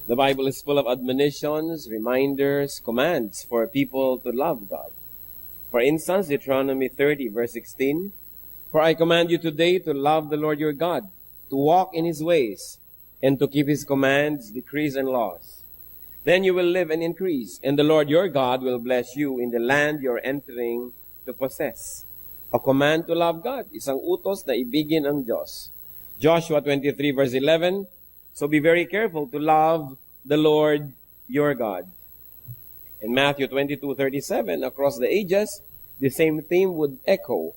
The Bible is full of admonitions, reminders, commands for people to love God. For instance, Deuteronomy 30, verse 16, "For I command you today to love the Lord your God, to walk in his ways, and to keep his commands, decrees, and laws. Then you will live and increase, and the Lord your God will bless you in the land you're entering to possess." A command to love God, isang utos na ibigin ang Diyos. Joshua 23, verse 11, "So be very careful to love the Lord your God." In Matthew 22:37, across the ages, the same theme would echo.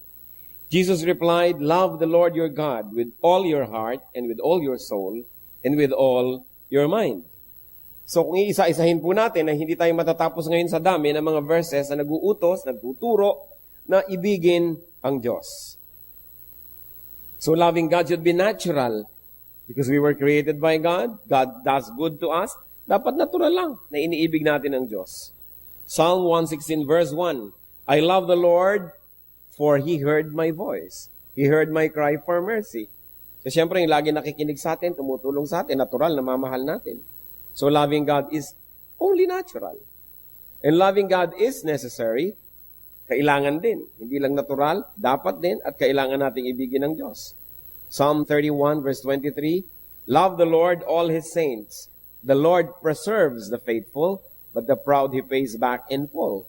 Jesus replied, "Love the Lord your God with all your heart and with all your soul and with all your mind." So kung iisa-isahin po natin na hindi tayo matatapos ngayon sa dami ng mga verses na nag-uutos, nagtuturo na ibigin ang Diyos. So loving God should be natural because we were created by God. God does good to us. Dapat natural lang na iniibig natin ang Diyos. Psalm 116 verse 1, "I love the Lord for He heard my voice. He heard my cry for mercy." So siyempre, yung lagi nakikinig sa atin, tumutulong sa atin, natural na mamahal natin. So loving God is only natural. And loving God is necessary. Kailangan din. Hindi lang natural, dapat din, at kailangan nating ibigin ng Diyos. Psalm 31 verse 23, "Love the Lord, all His saints. The Lord preserves the faithful, but the proud He pays back in full."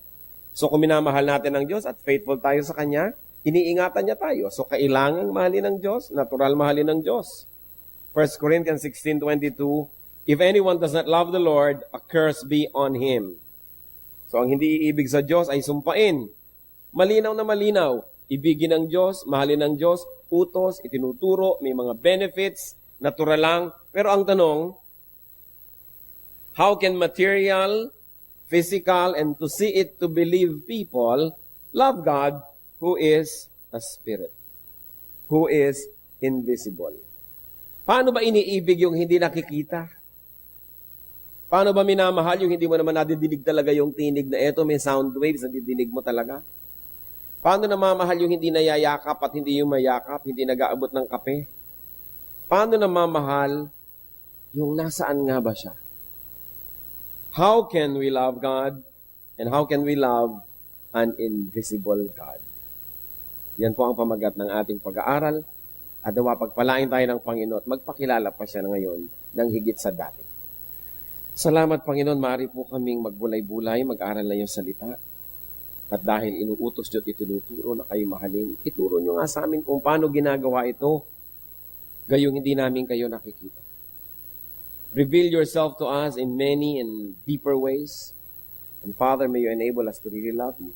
So kung minamahal natin ang Diyos at faithful tayo sa Kanya, iniingatan niya tayo. So kailangang mahalin ng Diyos, natural mahalin ng Diyos. 1 Corinthians 16:22, "If anyone does not love the Lord, a curse be on him." So ang hindi iibig sa Diyos ay sumpain. Malinaw na malinaw. Ibigin ng Diyos, mahalin ng Diyos, utos, itinuturo, may mga benefits, natural lang. Pero ang tanong, how can material, physical, and to see it, to believe people love God who is a spirit, who is invisible? Paano ba iniibig yung hindi nakikita? Paano ba minamahal yung hindi mo naman nadidinig talaga yung tinig na eto, may sound waves na didinig mo talaga? Paano namamahal yung hindi nayayakap at hindi yung mayakap, hindi nag-aabot ng kape? Paano namamahal yung nasaan nga ba siya? How can we love God and how can we love an invisible God? Yan po ang pamagat ng ating pag-aaral at nawa pagpalain tayo ng Panginoon at magpakilala pa siya ngayon ng higit sa dati. Salamat Panginoon, maaari po kaming magbulay-bulay, mag-aral na yung salita. At dahil inuutos niyo at itinuturo na kayo mahalin, ituro niyo nga sa amin kung paano ginagawa ito, gayong hindi namin kayo nakikita. Reveal yourself to us in many and deeper ways. And Father, may you enable us to really love you.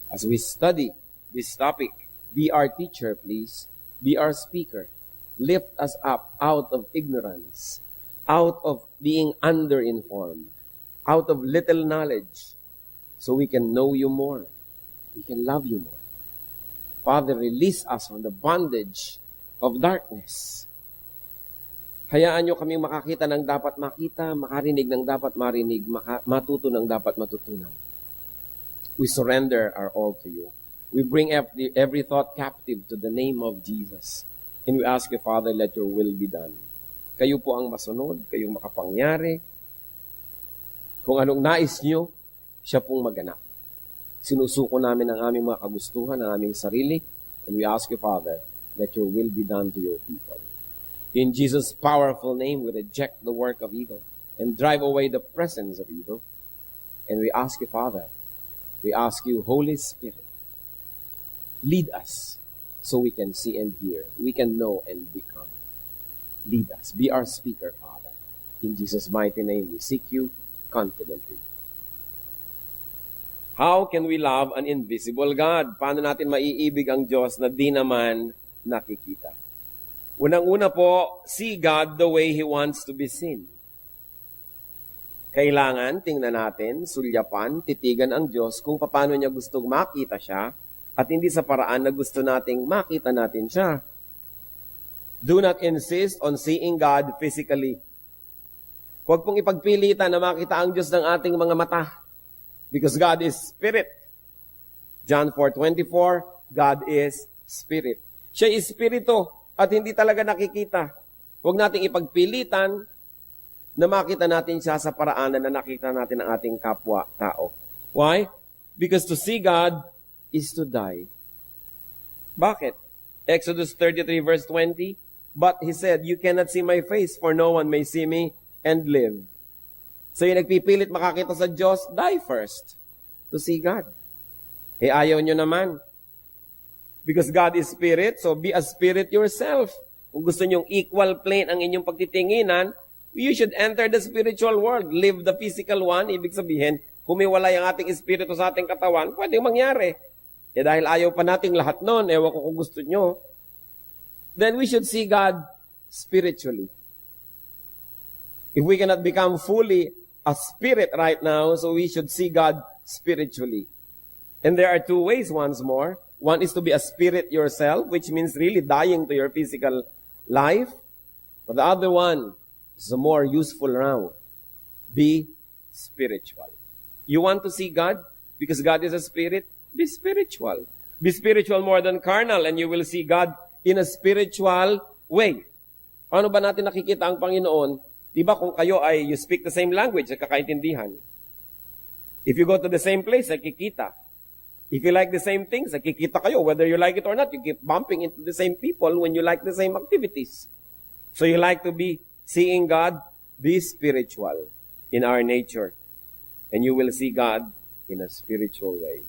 As we study this topic, be our teacher, please. Be our speaker. Lift us up out of ignorance, out of being underinformed, out of little knowledge, so we can know you more. We can love you more. Father, release us from the bondage of darkness. Hayaan nyo kaming makakita ng dapat makita, makarinig ng dapat marinig, matuto ng dapat matutunan. We surrender our all to you. We bring every thought captive to the name of Jesus. And we ask you, Father, let your will be done. Kayo po ang masunod, kayong makapangyari. Kung anong nais nyo, siya pong maganap. Sinusuko namin ang aming mga kagustuhan, ang aming sarili, and we ask you, Father, let your will be done to your people. In Jesus' powerful name, we reject the work of evil and drive away the presence of evil. And we ask you, Father, we ask you, Holy Spirit, lead us so we can see and hear, we can know and become. Lead us. Be our speaker, Father. In Jesus' mighty name, we seek you confidently. How can we love an invisible God? Paano natin maiibig ang Diyos na di naman nakikita? Unang-una po, see God the way He wants to be seen. Kailangan tingnan natin, sulyapan, titigan ang Diyos kung paano niya gustong makita siya at hindi sa paraan na gusto nating makita natin siya. Do not insist on seeing God physically. Huwag pong ipagpilitan na makita ang Diyos ng ating mga mata. Because God is Spirit. John 4:24, God is Spirit. Siya is Espiritu at hindi talaga nakikita. Huwag nating ipagpilitan na makita natin siya sa paraanan na nakita natin ang ating kapwa-tao. Why? Because to see God is to die. Bakit? Exodus 33 verse 20, but he said, you cannot see my face, for no one may see me and live. So yung nagpipilit makakita sa Diyos, die first to see God. Eh ayaw nyo naman. Because God is spirit, so be a spirit yourself. Kung gusto nyong equal plane ang inyong pagtitinginan, you should enter the spiritual world. Live the physical one. Ibig sabihin, humiwalay ang ating espiritu sa ating katawan, pwedeng mangyari. Eh dahil ayaw pa nating lahat nun, ewan ko kung gusto nyo, then we should see God spiritually. If we cannot become fully a spirit right now, so we should see God spiritually. And there are two ways once more. One is to be a spirit yourself, which means really dying to your physical life. But the other one is a more useful now. Be spiritual. You want to see God because God is a spirit? Be spiritual. Be spiritual more than carnal and you will see God in a spiritual way. Paano ba natin nakikita ang Panginoon? Diba kung kayo ay you speak the same language, kakaintindihan. If you go to the same place, nakikita. If you like the same things, nakikita kayo. Whether you like it or not, you keep bumping into the same people when you like the same activities. So you like to be seeing God, be spiritual in our nature. And you will see God in a spiritual way.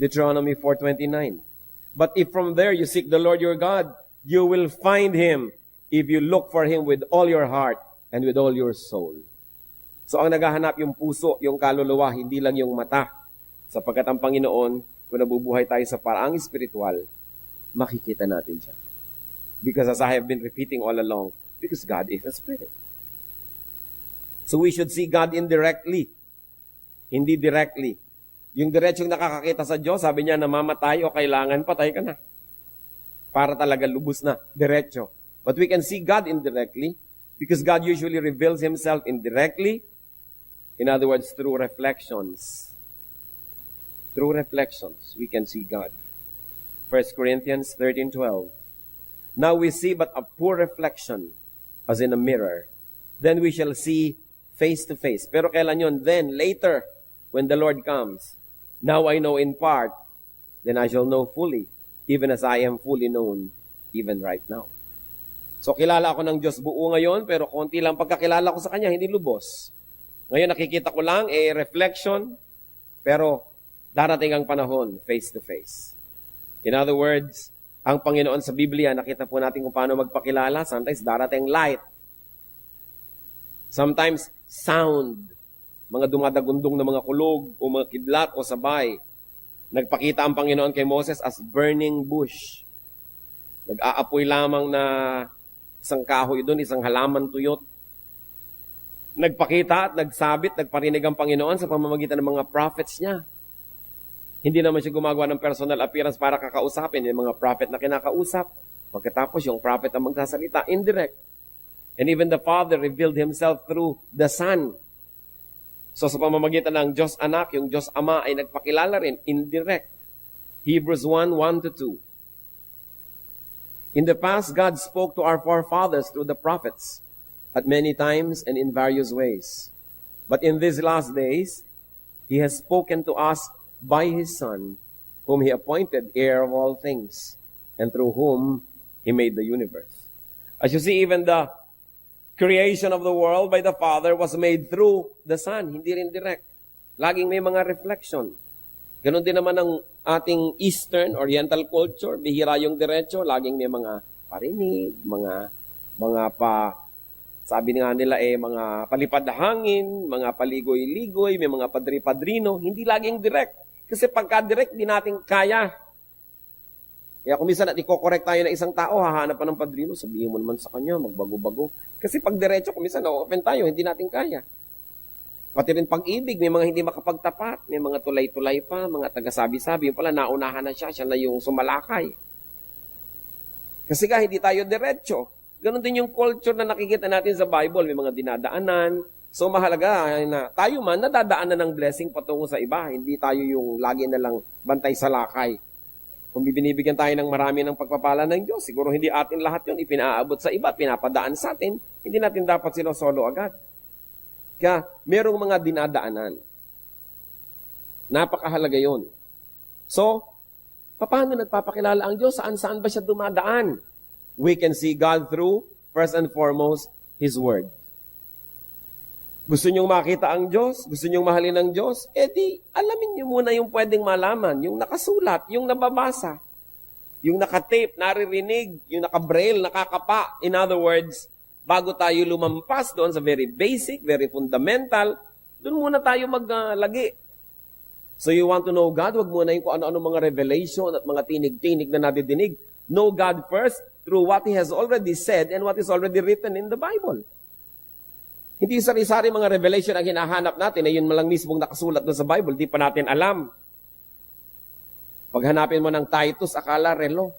Deuteronomy 4:29. But if from there you seek the Lord your God, you will find Him if you look for Him with all your heart and with all your soul. So ang naghahanap yung puso, yung kaluluwa, hindi lang yung mata. Sapagkat ang Panginoon, kung nabubuhay tayo sa paraang espiritual, makikita natin siya. Because as I have been repeating all along, because God is a spirit. So we should see God indirectly. Hindi directly. Yung diretsong nakakakita sa Diyos, sabi niya, namamatay o kailangan patay ka na. Para talaga lubos na, diretso. But we can see God indirectly because God usually reveals Himself indirectly. In other words, through reflections. Through reflections, we can see God. 1 Corinthians 13:12. Now we see but a poor reflection as in a mirror. Then we shall see face to face. Pero kailan yun? Then, later, when the Lord comes. Now I know in part, then I shall know fully, even as I am fully known, even right now. So kilala ako ng Diyos buo ngayon, pero konti lang pagkakilala ko sa Kanya, hindi lubos. Ngayon nakikita ko lang, reflection, pero darating ang panahon, face to face. In other words, ang Panginoon sa Biblia, nakita po natin kung paano magpakilala. Sometimes darating light. Sometimes sound. Mga dumadagundong na mga kulog o mga kidlat o sabay. Nagpakita ang Panginoon kay Moses as burning bush. Nag-aapoy lamang na isang kahoy doon, isang halaman tuyot. Nagpakita at nagsabit, nagparinig ang Panginoon sa pamamagitan ng mga prophets niya. Hindi naman siya gumagawa ng personal appearance para kakausapin. Yung mga prophet na kinakausap. Pagkatapos yung prophet ang magsasalita, indirect. And even the Father revealed Himself through the Son. So sa pamamagitan ng Diyos Anak, yung Diyos Ama ay nagpakilala rin, indirect. Hebrews 1:1-2. In the past, God spoke to our forefathers through the prophets at many times and in various ways. But in these last days, He has spoken to us by His Son, whom He appointed heir of all things, and through whom He made the universe. As you see, even the creation of the world by the Father was made through the Son, hindi rin direct. Laging may mga reflection. Ganon din naman ang ating Eastern, Oriental culture, bihira yung diretso, laging may mga parinig, sabi nga nila mga palipad na hangin, mga paligoy-ligoy, may mga padri-padrino, hindi laging direct. Kasi pagka-direct, di natin kaya. Kaya kung minsan iko-correct tayo ng isang tao, hahanap pa ng padrino, sabihin mo naman sa kanya, magbago-bago. Kasi pag diretso, kung minsan na-open tayo, hindi natin kaya. Pati rin pag-ibig, may mga hindi makapagtapat, may mga tulay-tulay pa, mga taga-sabi-sabi, yung pala naunahan na siya na yung sumalakay. Kasi hindi tayo diretso. Ganon din yung culture na nakikita natin sa Bible, may mga dinadaanan. So mahalaga na tayo man nadadaanan ng blessing patungo sa iba. Hindi tayo yung lagi na lang bantay sa lakay. Kung binibigyan tayo ng marami ng pagpapala ng Diyos, siguro hindi atin lahat yun ipinaabot sa iba, pinapadaan sa atin. Hindi natin dapat sinosolo agad. ka, merong mga dinadaanan. Napakahalaga yon. So, paano nagpapakilala ang Diyos? Saan ba siya dumadaan? We can see God through, first and foremost, His Word. Gusto niyong makita ang Diyos? Gusto niyong mahalin ang Diyos? Di, alamin niyo muna yung pwedeng malaman, yung nakasulat, yung nababasa, yung nakatape, naririnig, yung nakabraille, nakakapa. In other words, bago tayo lumampas doon sa very basic, very fundamental, doon muna tayo maglagi. So you want to know God? Huwag muna yung kung ano-ano mga revelation at mga tinig-tinig na nadidinig. Know God first through what He has already said and what is already written in the Bible. Hindi sari-sari mga revelation ang hinahanap natin na yun malang mismong nakasulat doon sa Bible. Di pa natin alam. Paghanapin mo ng Titus, akala relo.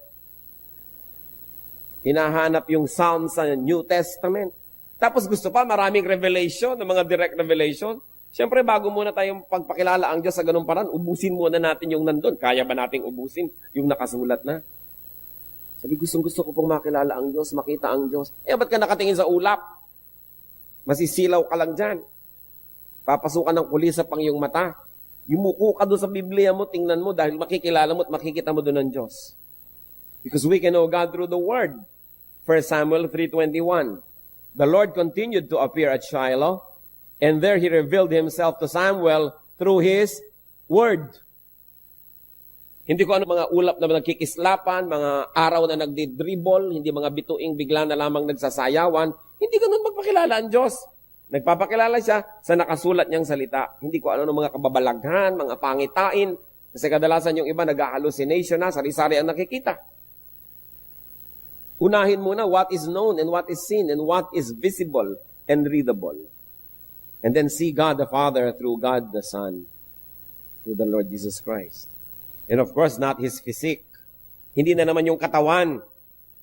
Hinahanap yung Psalm sa New Testament. Tapos gusto pa maraming revelation, ng mga direct revelation. Siyempre, bago muna tayong pagpakilala ang Diyos sa ganung paraan, ubusin muna natin yung nandun. Kaya ba nating ubusin yung nakasulat na? Sabi, gusto ko pong makilala ang Diyos, makita ang Diyos. Ba't ka nakatingin sa ulap? Masisilaw ka lang dyan. Papasukan ng kulisa pang iyong mata. Yumuko ka doon sa Biblia mo, tingnan mo, dahil makikilala mo at makikita mo doon ng Diyos. Because we can know God through the Word. 1 Samuel 3:21. The Lord continued to appear at Shiloh, and there He revealed Himself to Samuel through His Word. Hindi ko ano mga ulap na nagkikislapan, mga araw na nagdidribble, hindi mga bituing bigla na lamang nagsasayawan. Hindi ganun magpakilala ang Diyos. Nagpapakilala siya sa nakasulat niyang salita. Hindi ko ano mga kababalaghan, mga pangitain. Kasi kadalasan yung iba nag-hallucination na, sari-sari ang nakikita. Unahin muna what is known and what is seen and what is visible and readable. And then see God the Father through God the Son, through the Lord Jesus Christ. And of course, not His physique. Hindi na naman yung katawan.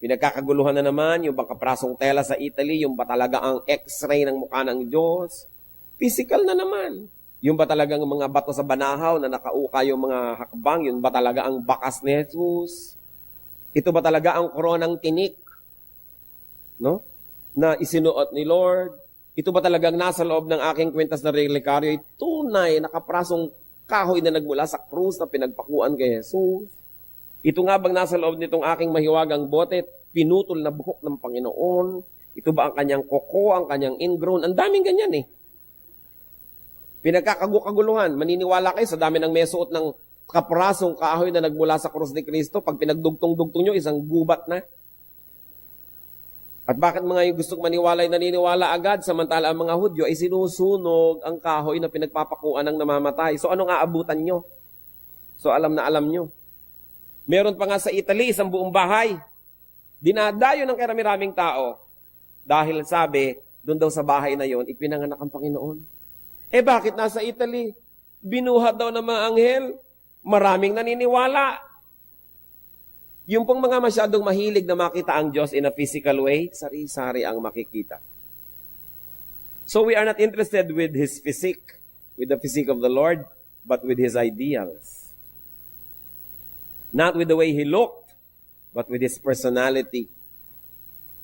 Pinagkakaguluhan na naman yung bang kaprasong tela sa Italy, yung ba talaga ang x-ray ng mukha ng Diyos. Physical na naman. Yung ba talagang mga bato sa banahaw na nakauka yung mga hakbang, yun ba talaga ang bakas ni Jesus? Ito ba talaga ang koronang tinik? No? Na isinuot ni Lord? Ito ba talagang nasa loob ng aking kwintas na relikaryo? Tunay, nakaprasong kahoy na nagmula sa krus na pinagpakuan kay Jesus? Ito nga bang nasa loob nitong aking mahiwagang bote, pinutol na buhok ng Panginoon? Ito ba ang kanyang koko, ang kanyang ingrown? Ang daming ganyan eh. Pinagkakaguluhan. Maniniwala kayo sa dami ng mesuot ng kaprasong kahoy na nagmula sa krus ni Kristo. Pag pinagdugtong-dugtong nyo, isang gubat na. At bakit mga yung gustong maniwala ay naniniwala agad, samantala ang mga Hudyo ay sinusunog ang kahoy na pinagpapakuan ng namamatay. So anong aabutan nyo? So alam na alam nyo. Meron pa nga sa Italy, isang buong bahay. Dinadayo ng karami-raming tao. Dahil sabi, doon daw sa bahay na yon, ipinanganak ang Panginoon. Bakit nasa Italy? Binuhat daw ng mga anghel. Maraming naniniwala. Yung pong mga masyadong mahilig na makita ang Diyos in a physical way, sari-sari ang makikita. So we are not interested with His physique, with the physique of the Lord, but with His ideals. Not with the way He looked, but with His personality.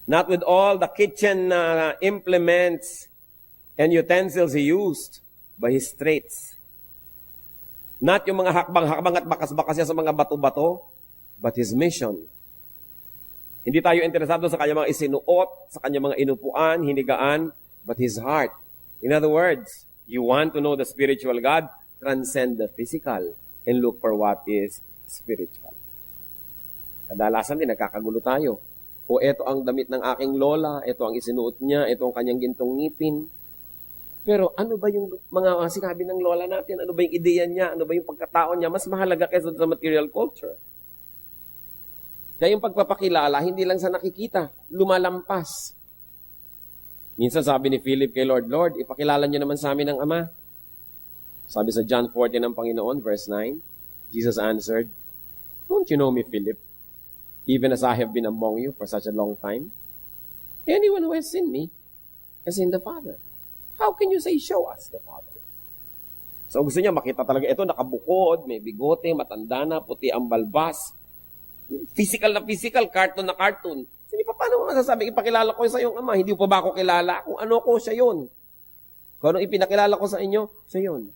Not with all the kitchen implements and utensils He used, but His traits. Not yung mga hakbang-hakbang at bakas-bakas niya sa mga bato-bato, but His mission. Hindi tayo interesado sa kanyang mga isinuot, sa kanyang mga inupuan, hinigaan, but His heart. In other words, you want to know the spiritual God, transcend the physical and look for what is spiritual. Kadalasan din, nagkakagulo tayo. O eto ang damit ng aking lola, eto ang isinuot niya, eto ang kanyang gintong ngipin. Pero ano ba yung mga sinabi ng lola natin? Ano ba yung ideya niya? Ano ba yung pagkatao niya? Mas mahalaga kaysa sa material culture. Kaya yung pagpapakilala, hindi lang sa nakikita, lumalampas. Minsan sabi ni Philip kay Lord, Lord, ipakilala niyo naman sa amin ng Ama. Sabi sa John 14 ng Panginoon, verse 9, Jesus answered, Don't you know me, Philip? Even as I have been among you for such a long time? Anyone who has seen me has seen the Father. How can you say, show us the Father? So gusto niya makita talaga ito, nakabukod, may bigote, matanda na, puti ang balbas. Physical na physical, cartoon na cartoon. Sige pa, paano mo masasabi, ipakilala ko sa iyong Ama, hindi pa ba ako kilala? Kung ano ko siya yun. Kung anong ipinakilala ko sa inyo, siya yun.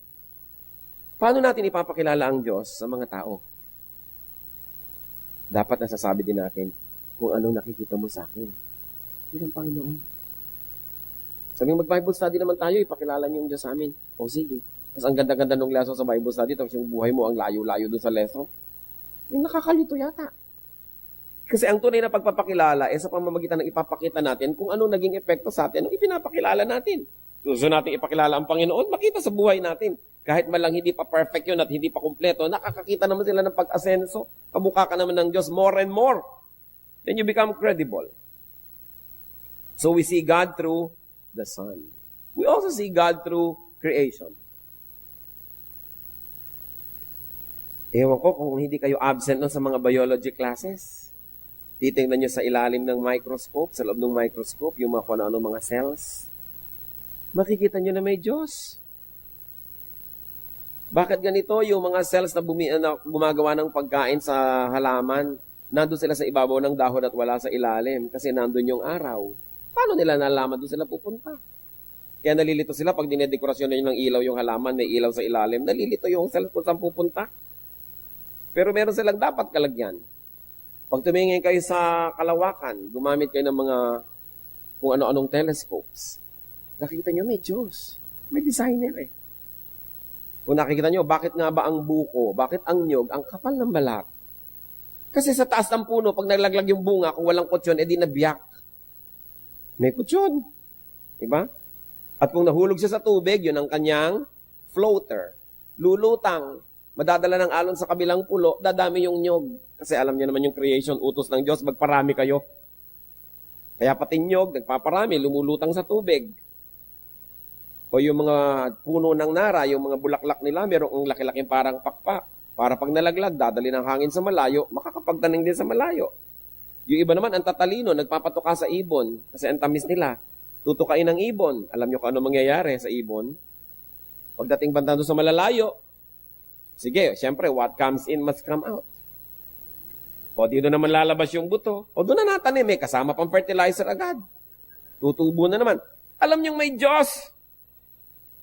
Paano natin ipapakilala ang Diyos sa mga tao? Dapat nasasabi din natin kung anong nakikita mo sa akin. Yun ang Panginoon. Sabi mag-Bible study naman tayo, ipakilala niyo yung Diyos sa amin. O sige. Tapos ang ganda-ganda ng lesson sa Bible study, tapos yung buhay mo ang layo-layo doon sa lesson. Yung nakakalito yata. Kasi ang tunay na pagpapakilala ay sa pamamagitan ng ipapakita natin kung ano naging epekto sa atin, anong ipinapakilala natin. Gusto natin ipakilala ang Panginoon, makita sa buhay natin. Kahit malang hindi pa perfect yun at hindi pa kumpleto, nakakakita naman sila ng pag-asenso. Kamukha ka naman ng Diyos more and more. Then you become credible. So we see God through the Son. We also see God through creation. Ewan ko kung hindi kayo absent nun sa mga biology classes. Titingnan nyo sa ilalim ng microscope, sa loob ng microscope, yung mga kung ano mga cells. Makikita nyo na may Diyos. Bakit ganito? Yung mga cells na gumagawa ng pagkain sa halaman, nandun sila sa ibabaw ng dahon at wala sa ilalim kasi nandun yung araw. Paano nila nalaman doon sila pupunta? Kaya nalilito sila pag dinedekorasyon nyo ng ilaw yung halaman, may ilaw sa ilalim, nalilito yung cells kung saan pupunta. Pero meron silang dapat kalagyan. Pag tumingin kayo sa kalawakan, gumamit kayo ng mga kung ano-anong telescopes, nakikita nyo may Diyos. May designer eh. Kung nakikita nyo, bakit nga ba ang buko? Bakit ang nyog? Ang kapal ng balat. Kasi sa taas ng puno, pag naglaglag yung bunga, kung walang kutsyon, edi nabiyak. May kutsyon. Diba? At kung nahulog siya sa tubig, yun ang kanyang floater. Lulutang. Madadala ng alon sa kabilang pulo, dadami yung nyog. Kasi alam niyo naman yung creation, utos ng Diyos, magparami kayo. Kaya pati nyog, nagpaparami, lumulutang sa tubig. O yung mga puno ng nara, yung mga bulaklak nila, merong laki-laking parang pakpak. Para pag nalaglag, dadali ng hangin sa malayo, makakapagtanim din sa malayo. Yung iba naman, ang tatalino, nagpapatuka sa ibon. Kasi ang tamis nila, tutukain ng ibon. Alam nyo kung ano mangyayari sa ibon? Pagdating banda doon sa malalayo, sige, siyempre, what comes in must come out. O dito naman lalabas yung buto. O doon na natanim, may kasama pang fertilizer agad. Tutubo na naman. Alam nyo may Diyos.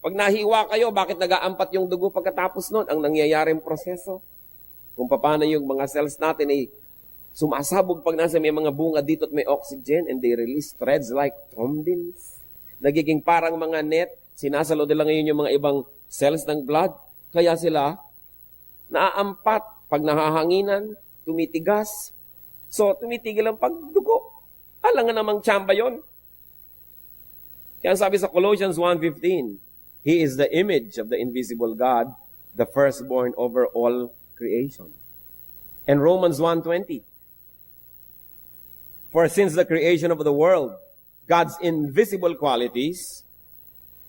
Pag nahiwa kayo, bakit nag-aampat yung dugo pagkatapos nun? Ang nangyayaring proseso. Kung paano yung mga cells natin ay sumasabog pag nasa may mga bunga dito at may oxygen and they release threads like thrombins. Nagiging parang mga net. Sinasalo nila ngayon yung mga ibang cells ng blood. Kaya sila naaampat pag nahahanginan, tumitigas. So, tumitigil ang pagdugo. Alam nga namang tsamba yun. Kaya sabi sa Colossians 1:15, He is the image of the invisible God, the firstborn over all creation. And Romans 1:20, For since the creation of the world, God's invisible qualities,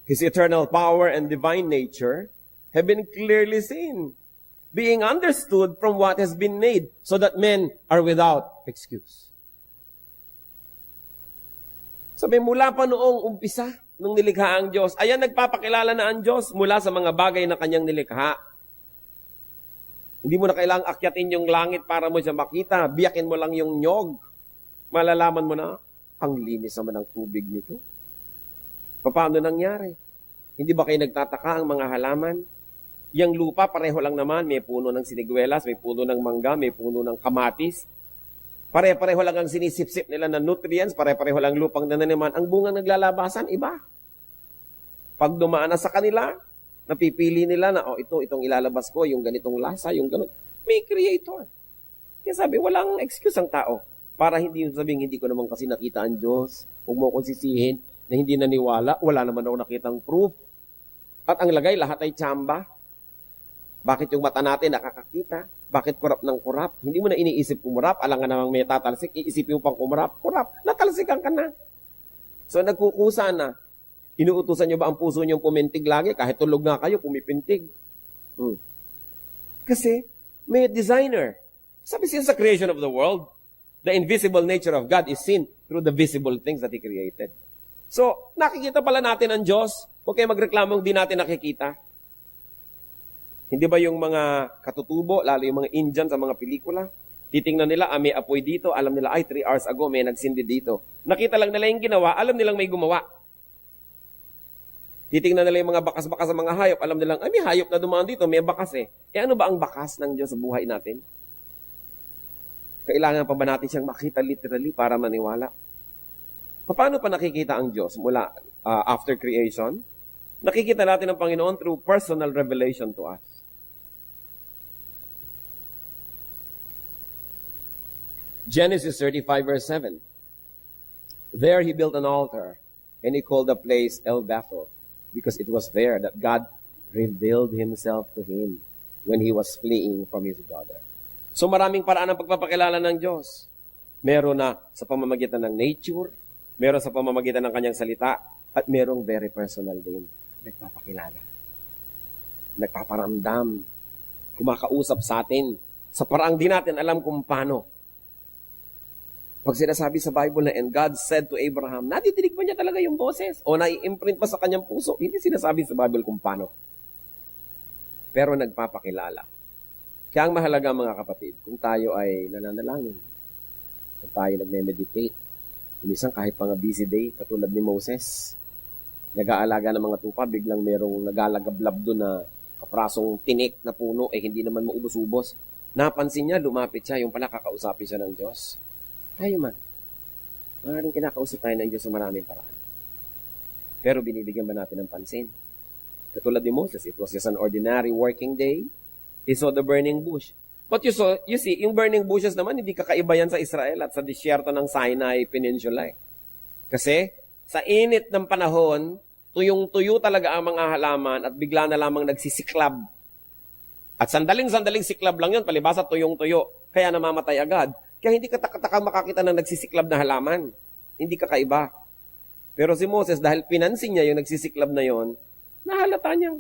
His eternal power and divine nature, have been clearly seen, being understood from what has been made, so that men are without excuse. Sabi, mula pa noong umpisa, nung nilikha ang Diyos, ayan nagpapakilala na ang Diyos mula sa mga bagay na kanyang nilikha. Hindi mo na kailangang akyatin yung langit para mo siya makita. Biyakin mo lang yung nyog. Malalaman mo na, ang linis naman ng tubig nito. Paano nangyari? Hindi ba kayo nagtataka ang mga halaman? Yang lupa, pareho lang naman. May puno ng siniguelas, may puno ng mangga, may puno ng kamatis. Pare-pareho lang ang sinisip-sip nila na nutrients, pare-pareho lang lupang nananiman. Ang bunga naglalabasan, iba. Pag dumaan na sa kanila, napipili nila na, itong ilalabas ko, yung ganitong lasa, yung ganun. May creator. Kaya sabi, walang excuse ang tao. Para hindi sabihin, hindi ko naman kasi nakita ang Diyos. Huwag mo akong sisihin na hindi naniwala. Wala naman ako nakitang proof. At ang lagay, lahat ay tsamba. Bakit yung mata natin nakakakita? Bakit kurap ng kurap? Hindi mo na iniisip kumurap. Alam nga namang may tatalsik, iisipin mo pang kumurap. Kurap, natalsikan ka na. So nagkukusa na. Inuutusan nyo ba ang puso nyo pumintig lagi? Kahit tulog nga kayo, pumipintig. Kasi may designer. Sabi siya sa creation of the world, the invisible nature of God is seen through the visible things that He created. So, nakikita pala natin ang Diyos. Huwag kayo magreklamong di natin nakikita. Hindi ba yung mga katutubo, lalo yung mga Indian sa mga pelikula, titingnan nila, may apoy dito, alam nila, 3 hours ago may nagsindi dito. Nakita lang nila yung ginawa, alam nilang may gumawa. Titingnan nila yung mga bakas-bakas sa mga hayop. Alam nilang, ay may hayop na dumaan dito, may bakas eh. Ano ba ang bakas ng Diyos sa buhay natin? Kailangan pa ba natin siyang makita literally para maniwala? Paano pa nakikita ang Diyos mula after creation? Nakikita natin ang Panginoon through personal revelation to us. Genesis 35 verse 7. There he built an altar, and he called the place El Bethel, because it was there that God revealed himself to him when he was fleeing from his brother. So maraming paraan ng pagpapakilala ng Diyos. Meron na sa pamamagitan ng nature, meron sa pamamagitan ng kanyang salita, at merong very personal din. Nagpapakilala. Nagpaparamdam. Kumakausap sa atin. Sa paraang di natin alam kung paano. Pag sinasabi sa Bible na, and God said to Abraham, nadidinig ba niya talaga yung boses? O nai-imprint pa sa kanyang puso? Hindi sinasabi sa Bible kung paano. Pero nagpapakilala. Kaya ang mahalaga mga kapatid, kung tayo ay nananalangin, kung tayo nagme-meditate, minsan kahit pang busy day, katulad ni Moses, nag-aalaga ng mga tupa, biglang merong nagalagablab doon na kaprasong tinik na puno, hindi naman maubos-ubos. Napansin niya, lumapit siya, yung pala kakausapin siya ng Diyos. Tayo man. Maraming kinakausap tayo ng Diyos sa maraming paraan. Pero binibigyan ba natin ng pansin? Katulad ni Moses, it was just an ordinary working day. He saw the burning bush. But you see, yung burning bushes naman, hindi kakaiba yan sa Israel at sa disyerto ng Sinai Peninsula. Kasi, sa init ng panahon, tuyong-tuyo talaga ang mga halaman at bigla na lamang nagsisiklab. At sandaling-sandaling siklab lang yun, palibasa tuyong-tuyo. Kaya namamatay agad. Kaya hindi ka makakita ng nagsisiklab na halaman. Hindi kakaiba. Pero si Moses, dahil pinansin niya yung nagsisiklab na yon, nahalata niya.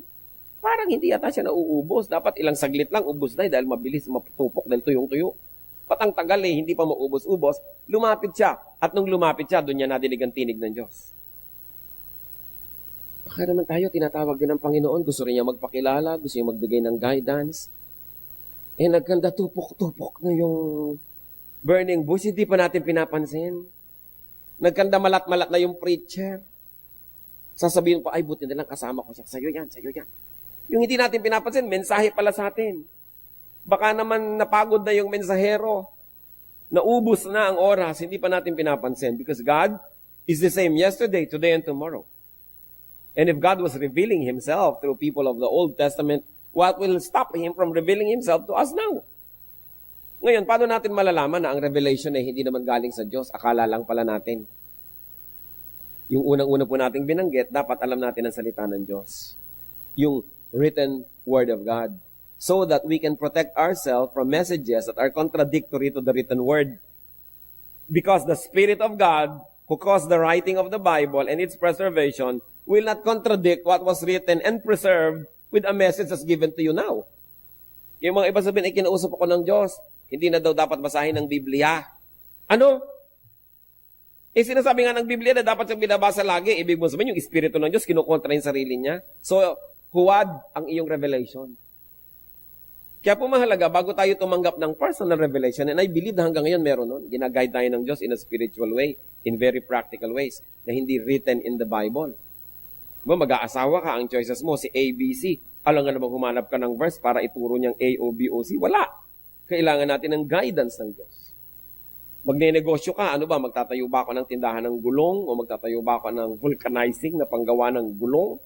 Parang hindi yata siya nauubos. Dapat ilang saglit lang, ubos na dahil mabilis mapupok dahil tuyong-tuyo. Patang tagal hindi pa maubos-ubos. Lumapit siya. At nung lumapit siya, doon niya nadinig ang tinig ng Diyos. Baka naman tayo, tinatawag din ng Panginoon. Gusto rin niya magpakilala, gusto niya magbigay ng guidance. Nagkanda tupok-tupok na yung burning bush, hindi pa natin pinapansin. Nagkanda malat-malat na yung preacher. Sasabihin pa, ay buti na lang kasama ko siya. Sa'yo yan. Yung hindi natin pinapansin, mensahe pala sa atin. Baka naman napagod na yung mensahero. Naubos na ang oras, hindi pa natin pinapansin. Because God is the same yesterday, today, and tomorrow. And if God was revealing Himself through people of the Old Testament, what will stop Him from revealing Himself to us now? Ngayon, paano natin malalaman na ang revelation ay hindi naman galing sa Diyos? Akala lang pala natin. Yung unang-una po nating binanggit, dapat alam natin ang salita ng Diyos. Yung written Word of God. So that we can protect ourselves from messages that are contradictory to the written Word. Because the Spirit of God, who caused the writing of the Bible and its preservation, will not contradict what was written and preserved with a message that's given to you now. Yung mga iba sabihin, ay kinausap ako ng Diyos. Hindi na daw dapat basahin ng Biblia. Ano? Sinasabi nga ng Biblia na dapat siyang binabasa lagi. Ibig mo sabihin, yung Espiritu ng Diyos, kinukontra yung sarili niya. So, huwad ang iyong revelation. Kaya po mahalaga, bago tayo tumanggap ng personal revelation, and I believe na hanggang ngayon meron nun, ginaguide tayo ng Diyos in a spiritual way, in very practical ways, na hindi written in the Bible. Mag-aasawa ka, ang choices mo, si A, B, C. Alam nga naman humanap ka ng verse para ituro niyang A, O, B, O, C. Wala. Kailangan natin ng guidance ng Diyos. Magne-negosyo ka, ano ba? Magtatayo ba ako ng tindahan ng gulong? O magtatayo ba ako ng vulcanizing na panggawa ng gulong?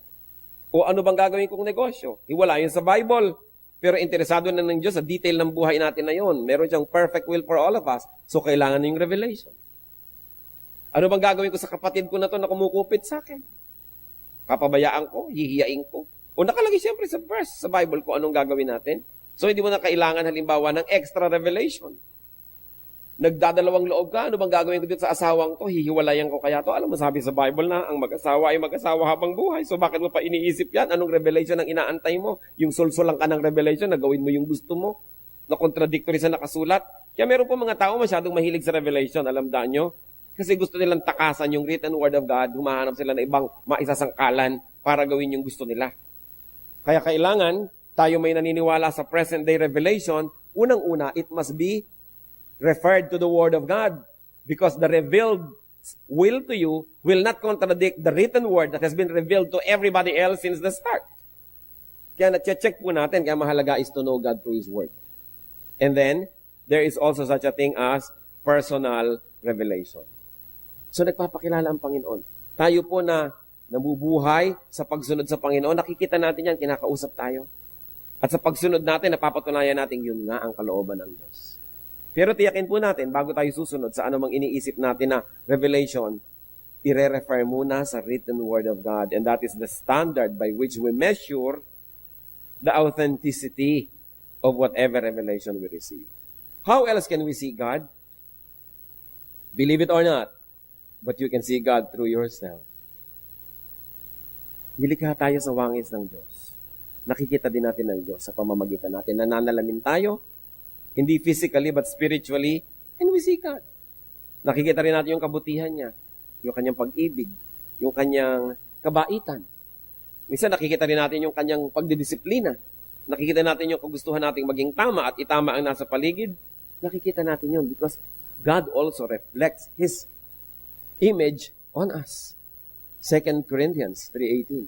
O ano bang gagawin kong negosyo? Wala yun sa Bible. Pero interesado na ng Diyos sa detail ng buhay natin na yun. Meron siyang perfect will for all of us. So kailangan na yung revelation. Ano bang gagawin ko sa kapatid ko na to na kumukupit sa akin? Papabayaan ko? Hihiyain ko? O nakalagay siyempre sa verse sa Bible kung anong gagawin natin. So, hindi mo na kailangan halimbawa ng extra revelation. Nagdadalawang loob ka, ano bang gagawin ko dito sa asawang to? Hihiwalayan ko kaya to? Alam mo, sabi sa Bible na ang mag-asawa ay mag-asawa habang buhay. So, bakit mo pa iniisip yan? Anong revelation ang inaantay mo? Yung sulsulang ka ng revelation na gawin mo yung gusto mo? Na contradictory sa nakasulat? Kaya meron po mga tao masyadong mahilig sa revelation. Alam daan nyo? Kasi gusto nilang takasan yung written word of God. Humahanap sila ng ibang maisasangkalan para gawin yung gusto nila. Kaya kailangan tayo may naniniwala sa present-day revelation, unang-una, it must be referred to the Word of God. Because the revealed will to you will not contradict the written word that has been revealed to everybody else since the start. Kaya na-check po natin, kaya mahalaga is to know God through His word. And then, there is also such a thing as personal revelation. So, nagpapakilala ang Panginoon. Tayo po na nabubuhay sa pagsunod sa Panginoon, nakikita natin yan, kinakausap tayo. At sa pagsunod natin, napapatunayan natin yun nga ang kalooban ng Diyos. Pero tiyakin po natin, bago tayo susunod sa anumang iniisip natin na revelation, i-refer muna sa written word of God. And that is the standard by which we measure the authenticity of whatever revelation we receive. How else can we see God? Believe it or not, but you can see God through yourself. Nilikha tayo sa wangis ng Diyos. Nakikita din natin ng Diyos sa pamamagitan natin. Nananalamin tayo, hindi physically but spiritually, and we see God. Nakikita rin natin yung kabutihan niya, yung kanyang pag-ibig, yung kanyang kabaitan. Minsan nakikita rin natin yung kanyang pagdidisiplina. Nakikita natin yung kagustuhan nating maging tama at itama ang nasa paligid. Nakikita natin yun because God also reflects His image on us. 2 Corinthians 3:18.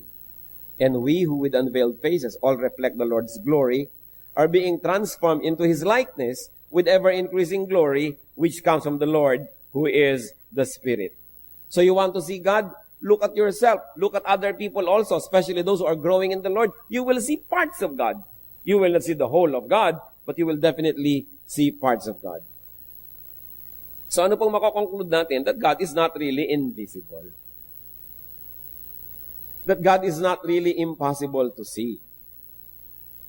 And we who with unveiled faces all reflect the Lord's glory are being transformed into His likeness with ever-increasing glory which comes from the Lord who is the Spirit. So you want to see God? Look at yourself. Look at other people also, especially those who are growing in the Lord. You will see parts of God. You will not see the whole of God, but you will definitely see parts of God. So ano pong makokonclude natin? That God is not really invisible. That God is not really impossible to see.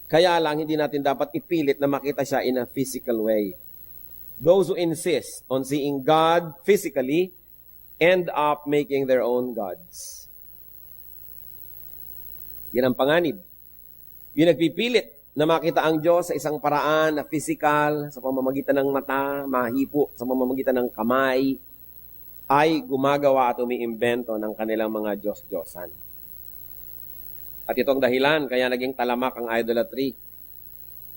Kaya lang, hindi natin dapat ipilit na makita siya in a physical way. Those who insist on seeing God physically end up making their own gods. Yan ang panganib. Yung nagpipilit na makita ang Diyos sa isang paraan na physical, sa pamamagitan ng mata, mahipo, sa pamamagitan ng kamay, ay gumagawa at umiimbento ng kanilang mga Diyos-Diyosan. At itong dahilan, kaya naging talamak ang idolatry.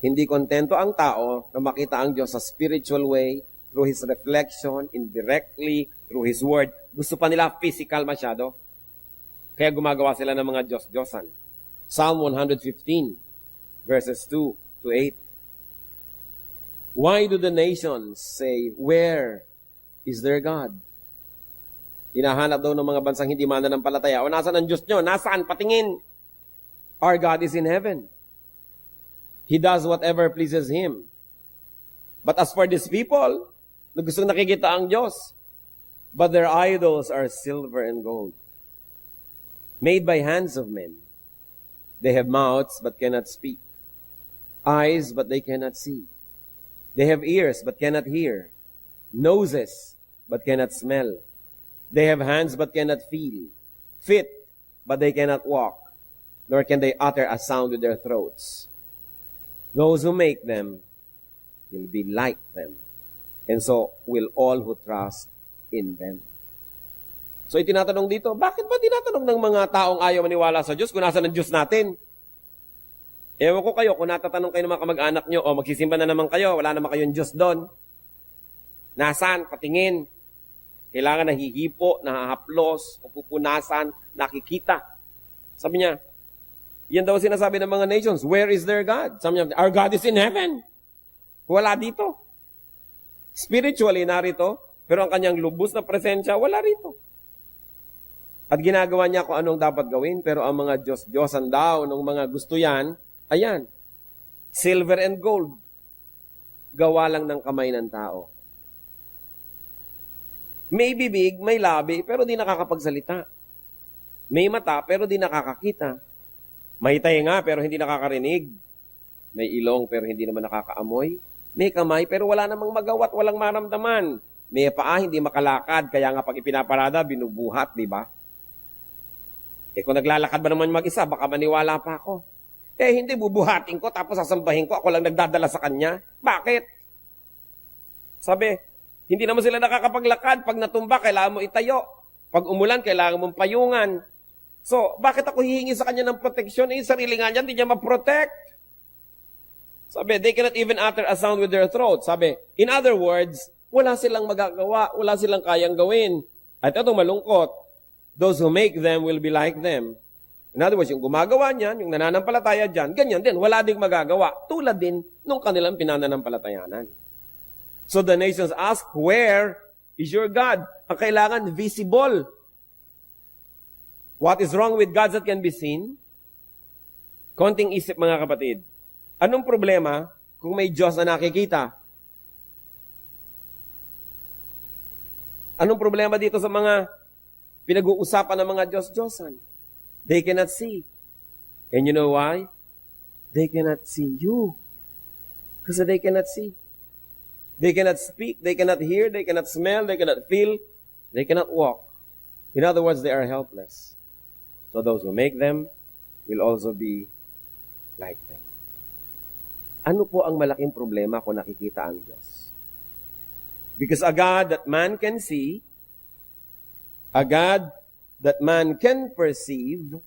Hindi kontento ang tao na makita ang Diyos sa spiritual way, through His reflection, indirectly, through His word. Gusto pa nila physical masyado. Kaya gumagawa sila ng mga Diyos-Diyosan. Psalm 115, verses 2 to 8. Why do the nations say, where is their God? Hinahanap daw ng mga bansang hindi mananampalataya. O nasaan ang Diyos nyo? Nasaan? Patingin. Our God is in heaven. He does whatever pleases Him. But as for these people, na gustong nakikita ang Diyos, but their idols are silver and gold, made by hands of men. They have mouths but cannot speak, eyes but they cannot see. They have ears but cannot hear, noses but cannot smell. They have hands but cannot feel, feet but they cannot walk, nor can they utter a sound with their throats. Those who make them will be like them, and so will all who trust in them. So itinatanong dito, bakit ba tinatanong ng mga taong ayaw maniwala sa Diyos kung nasa ng Diyos natin? Ewan ko kayo, kung natatanong kayo ng mga kamag-anak nyo, o magsisimba na naman kayo, wala naman kayong Diyos doon. Nasaan? Patingin. Kailangan nahihipo, nahahaplos, pupunasan, nakikita. Sabi niya, yan daw sinasabi ng mga nations, where is their God? Sabi niya, our God is in heaven. Wala dito. Spiritually, narito, pero ang kanyang lubos na presensya, wala rito. At ginagawa niya kung anong dapat gawin, pero ang mga Diyos-Diyosan daw, ng mga gusto yan, ayan, silver and gold, gawa lang ng kamay ng tao. May bibig, may labi, pero di nakakapagsalita. May mata, pero di nakakakita. May tainga, pero hindi nakakarinig. May ilong, pero hindi naman nakakaamoy. May kamay, pero wala namang magawa't walang maramdaman. May paa, hindi makalakad, kaya nga pag ipinaparada, binubuhat, di ba? Kung naglalakad ba naman mag-isa, baka maniwala pa ako. Hindi, bubuhatin ko, tapos sasambahin ko, ako lang nagdadala sa kanya. Bakit? Sabi, hindi naman sila nakakapaglakad. Pag natumba, kailangan mo itayo. Pag umulan, kailangan mong payungan. So, bakit ako hihingi sa kanya ng proteksyon? Sarili nga niya, hindi niya ma-protect. Sabi, they cannot even utter a sound with their throat. Sabi, in other words, wala silang magagawa, wala silang kayang gawin. At ito malungkot, those who make them will be like them. In other words, yung gumagawa niyan, yung nananampalataya dyan, ganyan din, wala ding magagawa. Tulad din nung kanilang pinananampalatayanan. So the nations ask, where is your God? Ang kailangan, visible. What is wrong with gods that can be seen? Konting isip mga kapatid. Anong problema kung may Diyos na nakikita? Anong problema dito sa mga pinag-uusapan ng mga Diyos-Diyosan? They cannot see. And you know why? They cannot see you. Kasi they cannot see. They cannot speak, they cannot hear, they cannot smell, they cannot feel, they cannot walk. In other words, they are helpless. So those who make them will also be like them. Ano po ang malaking problema kung nakikita ang Diyos? Because a God that man can see, a God that man can perceive,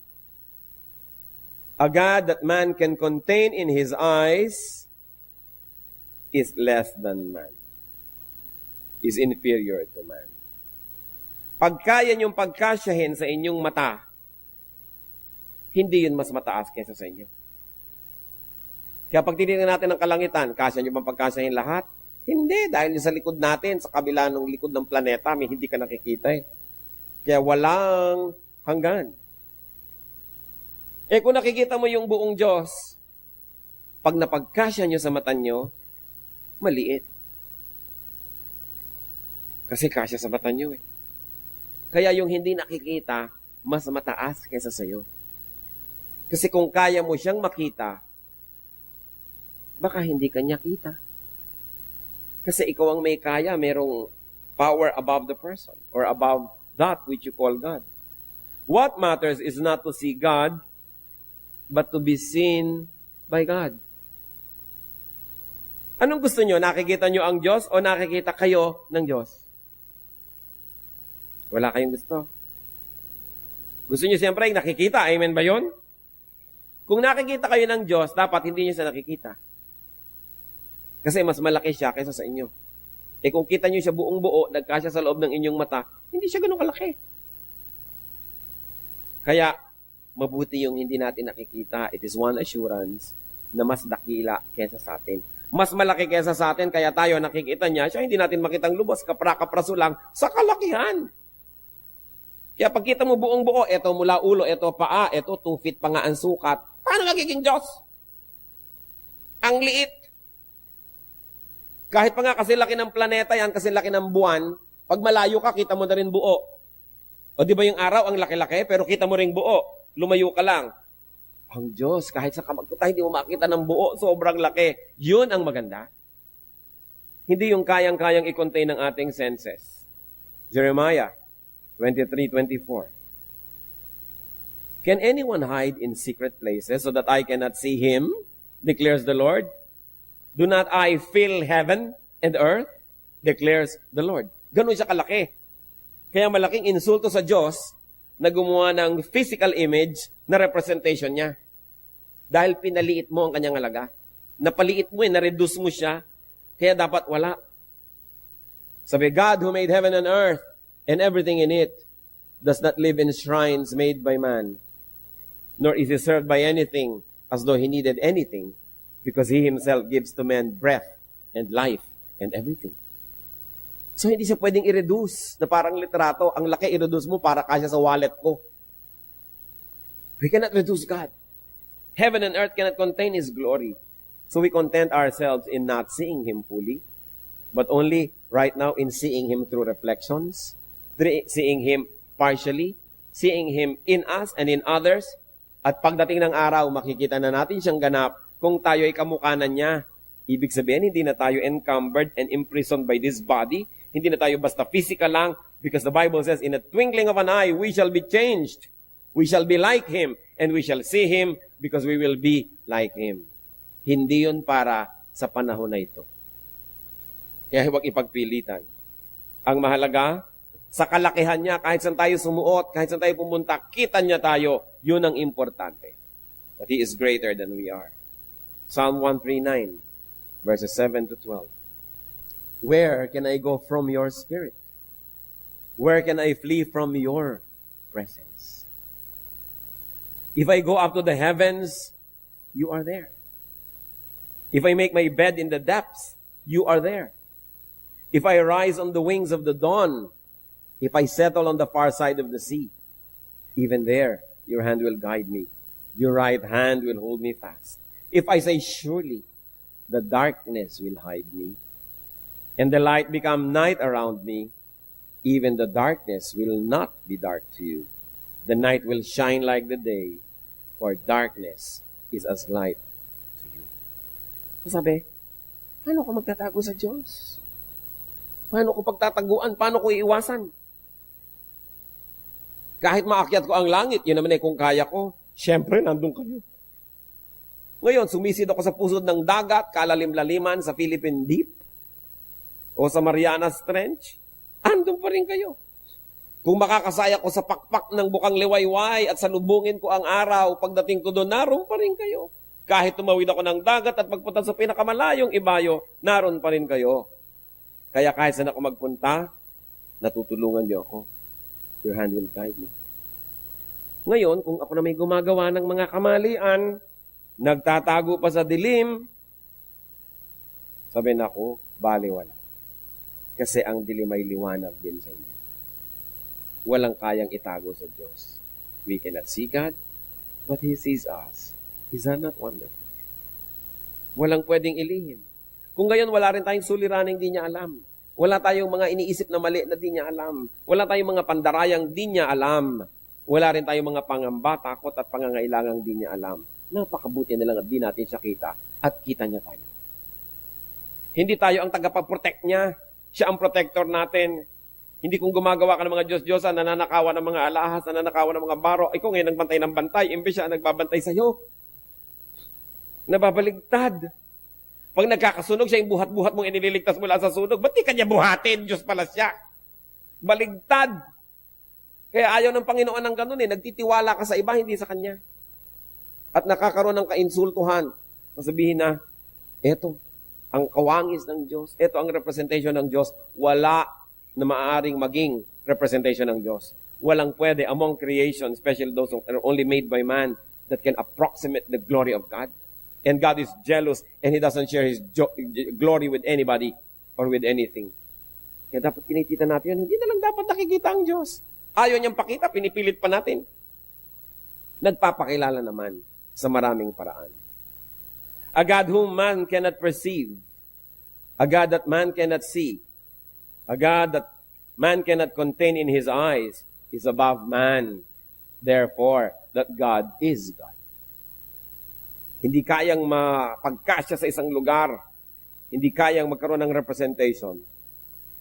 a God that man can contain in his eyes, is less than man. Is inferior to man. Pag kaya niyong pagkasyahin sa inyong mata, hindi yun mas mataas kaysa sa inyo. Kaya pag tinitingnan natin ang kalangitan, kasya niyo bang pagkasyahin lahat? Hindi, dahil sa likod natin, sa kabila ng likod ng planeta, may hindi ka nakikita eh. Kaya walang hanggan. Eh kung nakikita mo yung buong Diyos, pag napagkasya nyo sa mata nyo, maliit. Kasi kasya sa mata nyo eh. Kaya yung hindi nakikita, mas mataas kaysa sa'yo. Kasi kung kaya mo siyang makita, baka hindi kanya kita. Kasi ikaw ang may kaya, merong power above the person or above that which you call God. What matters is not to see God, but to be seen by God. Anong gusto nyo? Nakikita nyo ang Diyos o nakikita kayo ng Diyos? Wala kayong gusto. Gusto nyo siyempre nakikita. Amen ba yun? Kung nakikita kayo ng Diyos, dapat hindi nyo siya nakikita. Kasi mas malaki siya kaysa sa inyo. Eh kung kita nyo siya buong buo, nagkasya sa loob ng inyong mata, hindi siya ganun kalaki. Kaya, mabuti yung hindi natin nakikita. It is one assurance na mas dakila kaysa sa atin. Mas malaki kaysa sa atin, kaya tayo nakikita niya, siya hindi natin makitang lubos, kapra-kapraso lang sa kalakihan. Kaya pagkita mo buong buo, eto mula ulo, eto paa, eto 2 feet pa nga ang sukat, paano magiging Diyos? Ang liit. Kahit pa nga kasi laki ng planeta yan, kasi laki ng buwan, pag malayo ka, kita mo na rin buo. O di ba yung araw, ang laki-laki, pero kita mo rin buo. Lumayo ka lang. Ang Diyos, kahit sa kamagkutay, hindi mo makita ng buo, sobrang laki. Yun ang maganda. Hindi yung kayang-kayang i-contain ng ating senses. Jeremiah 23:24. Can anyone hide in secret places so that I cannot see him? Declares the Lord. Do not I fill heaven and earth? Declares the Lord. Ganun siya kalaki. Kaya malaking insulto sa Diyos na gumawa ng physical image na representation niya. Dahil pinaliit mo ang kanyang halaga. Napaliit mo na-reduce mo siya. Kaya dapat wala. Sabi, God who made heaven and earth and everything in it does not live in shrines made by man, nor is he served by anything as though he needed anything, because he himself gives to men breath and life and everything. So hindi siya pwedeng i-reduce na parang litrato. Ang laki i-reduce mo para kasya sa wallet ko. We cannot reduce God. Heaven and earth cannot contain His glory. So we content ourselves in not seeing Him fully, but only right now in seeing Him through reflections, seeing Him partially, seeing Him in us and in others. At pagdating ng araw, makikita na natin siyang ganap kung tayo ay kamukhanan niya. Ibig sabihin, hindi na tayo encumbered and imprisoned by this body. Hindi na tayo basta physical lang, because the Bible says, in a twinkling of an eye, we shall be changed. We shall be like Him, and we shall see Him because we will be like Him. Hindi yun para sa panahon na ito. Kaya huwag ipagpilitan. Ang mahalaga, sa kalakihan niya, kahit saan tayo sumuot, kahit saan tayo pumunta, kita niya tayo, yun ang importante. That He is greater than we are. Psalm 139, verses 7 to 12. Where can I go from your spirit? Where can I flee from your presence? If I go up to the heavens, you are there. If I make my bed in the depths, you are there. If I rise on the wings of the dawn, if I settle on the far side of the sea, even there, your hand will guide me. Your right hand will hold me fast. If I say, surely, the darkness will hide me, and the light become night around me, even the darkness will not be dark to you. The night will shine like the day, for darkness is as light to you. So sabi, paano ko magtatago sa Diyos? Paano ko pagtataguan? Paano ko iiwasan? Kahit maakyat ko ang langit, yun naman kung kaya ko, syempre, nandun kayo. Ngayon, sumisid ako sa pusod ng dagat, kalalim-laliman sa Philippine Deep, o sa Marianas Trench, andun pa rin kayo. Kung makakasaya ko sa pakpak ng bukang liwayway at salubungin ko ang araw, pagdating ko doon, naroon pa rin kayo. Kahit tumawid ako ng dagat at pagpunta sa pinakamalayong ibayo, naroon pa rin kayo. Kaya kahit saan ako magpunta, natutulungan niyo ako. Your hand will guide me. Ngayon, kung ako na may gumagawa ng mga kamalian, nagtatago pa sa dilim, sabihin ako, baliwala. Kasi ang dilim ay liwanag din sa inyo. Walang kayang itago sa Diyos. We cannot see God, but He sees us. Is that not wonderful? Walang pwedeng ilihim. Kung gayon, wala rin tayong suliraning di niya alam. Wala tayong mga iniisip na mali na di niya alam. Wala tayong mga pandarayang di niya alam. Wala rin tayong mga pangamba, takot at pangangailangang di niya alam. Napakabuti na lang at di natin siya kita at kita niya tayo. Hindi tayo ang tagapag-protect niya. Siya ang protector natin. Hindi kung gumagawa ka ng mga Diyos-Diyosan, nananakawan ng mga alahas, nananakawan ng mga baro, ikaw ngayon nagbantay ng bantay, imbes siya ang nagbabantay sa'yo. Nababaligtad. Pag nagkakasunog, siya yung buhat-buhat mong inililigtas mula sa sunog. Ba't di kanya buhatin? Diyos pala siya. Baligtad. Kaya ayaw ng Panginoon ng ganun eh. Nagtitiwala ka sa iba, hindi sa Kanya. At nakakaroon ng kainsultuhan. Sabihin na, eto, ang kawangis ng Diyos, eto ang representation ng Diyos, wala na maaaring maging representation ng Diyos. Walang pwede among creation, especially those who are only made by man, that can approximate the glory of God. And God is jealous and He doesn't share His glory with anybody or with anything. Kaya dapat kinikita natin yun. Hindi na lang dapat nakikita ang Diyos. Ayaw niyang pakita, pinipilit pa natin. Nagpapakilala naman sa maraming paraan. A God whom man cannot perceive. A God that man cannot see. A God that man cannot contain in His eyes is above man. Therefore, that God is God. Hindi kayang mapagkasya sa isang lugar. Hindi kayang magkaroon ng representation.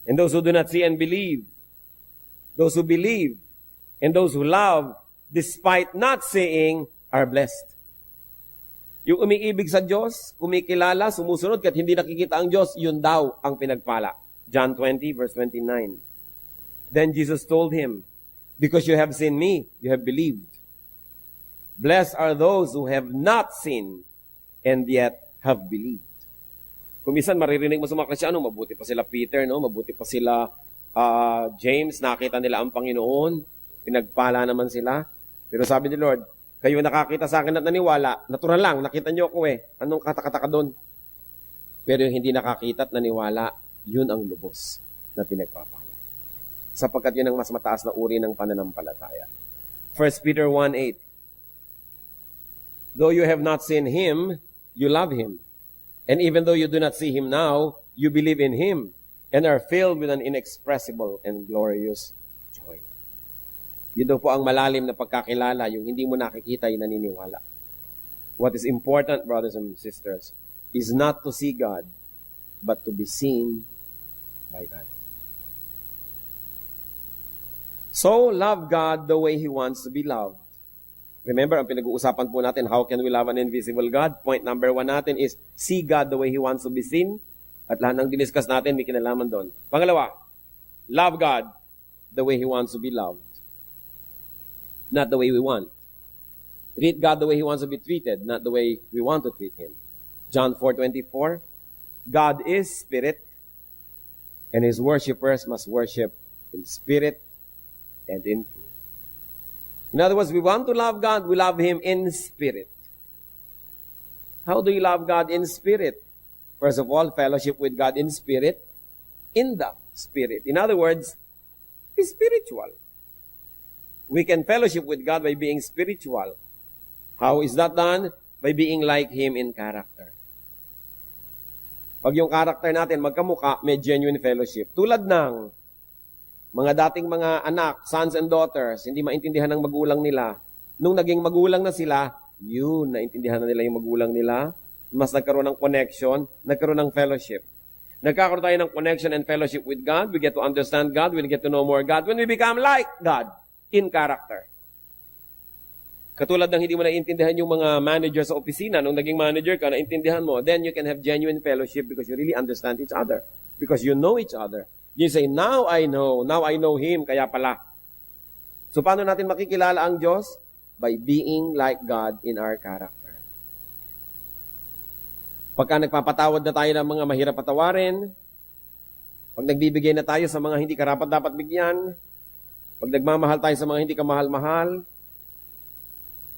And those who do not see and believe, those who believe, and those who love, despite not seeing, are blessed. Yung umiibig sa Diyos, kumikilala, sumusunod, kahit hindi nakikita ang Diyos, yun daw ang pinagpala. John 20, verse 29. Then Jesus told him, because you have seen me, you have believed. Blessed are those who have not seen and yet have believed. Kung minsan maririnig mo sa mga Kristyano, mabuti pa sila Peter, no? Mabuti pa sila James, nakita nila ang Panginoon, pinagpala naman sila. Pero sabi ni Lord, kayo nakakita sa akin at naniwala, natural lang, nakita niyo ako eh. Anong katakataka doon? Pero yung hindi nakakita at naniwala, yun ang lubos na pinagpapala. Sapagkat yun ang mas mataas na uri ng pananampalataya. 1 Peter 1:8. Though you have not seen Him, you love Him. And even though you do not see Him now, you believe in Him and are filled with an inexpressible and glorious joy. Yun daw po ang malalim na pagkakilala, yung hindi mo nakikita, yung naniniwala. What is important, brothers and sisters, is not to see God, but to be seen by God. So, love God the way He wants to be loved. Remember, ang pinag-uusapan po natin, how can we love an invisible God? Point number 1 natin is, see God the way He wants to be seen. At lahat ng diniscuss natin, may kinalaman doon. Pangalawa, love God the way He wants to be loved. Not the way we want. Treat God the way He wants to be treated, not the way we want to treat Him. John 4:24, God is spirit, and His worshipers must worship in spirit and in truth. In other words, we want to love God, we love Him in spirit. How do you love God in spirit? First of all, fellowship with God in spirit, in the spirit. In other words, be spiritual. We can fellowship with God by being spiritual. How is that done? By being like Him in character. Pag yung character natin magkamukha, may genuine fellowship. Tulad ng mga dating mga anak, sons and daughters, hindi maintindihan ng magulang nila. Nung naging magulang na sila, yun, naintindihan na nila yung magulang nila. Mas nagkaroon ng connection, nagkaroon ng fellowship. Nagkakaroon tayo ng connection and fellowship with God. We get to understand God. We get to know more God. When we become like God in character. Katulad ng hindi mo naiintindihan yung mga manager sa opisina. Nung naging manager ka, naintindihan mo, then you can have genuine fellowship because you really understand each other. Because you know each other. You say, now I know Him, kaya pala. So paano natin makikilala ang Diyos? By being like God in our character. Pagka nagpapatawad na tayo ng mga mahirap patawarin, pag nagbibigay na tayo sa mga hindi karapat-dapat bigyan, pag nagmamahal tayo sa mga hindi kamahal-mahal,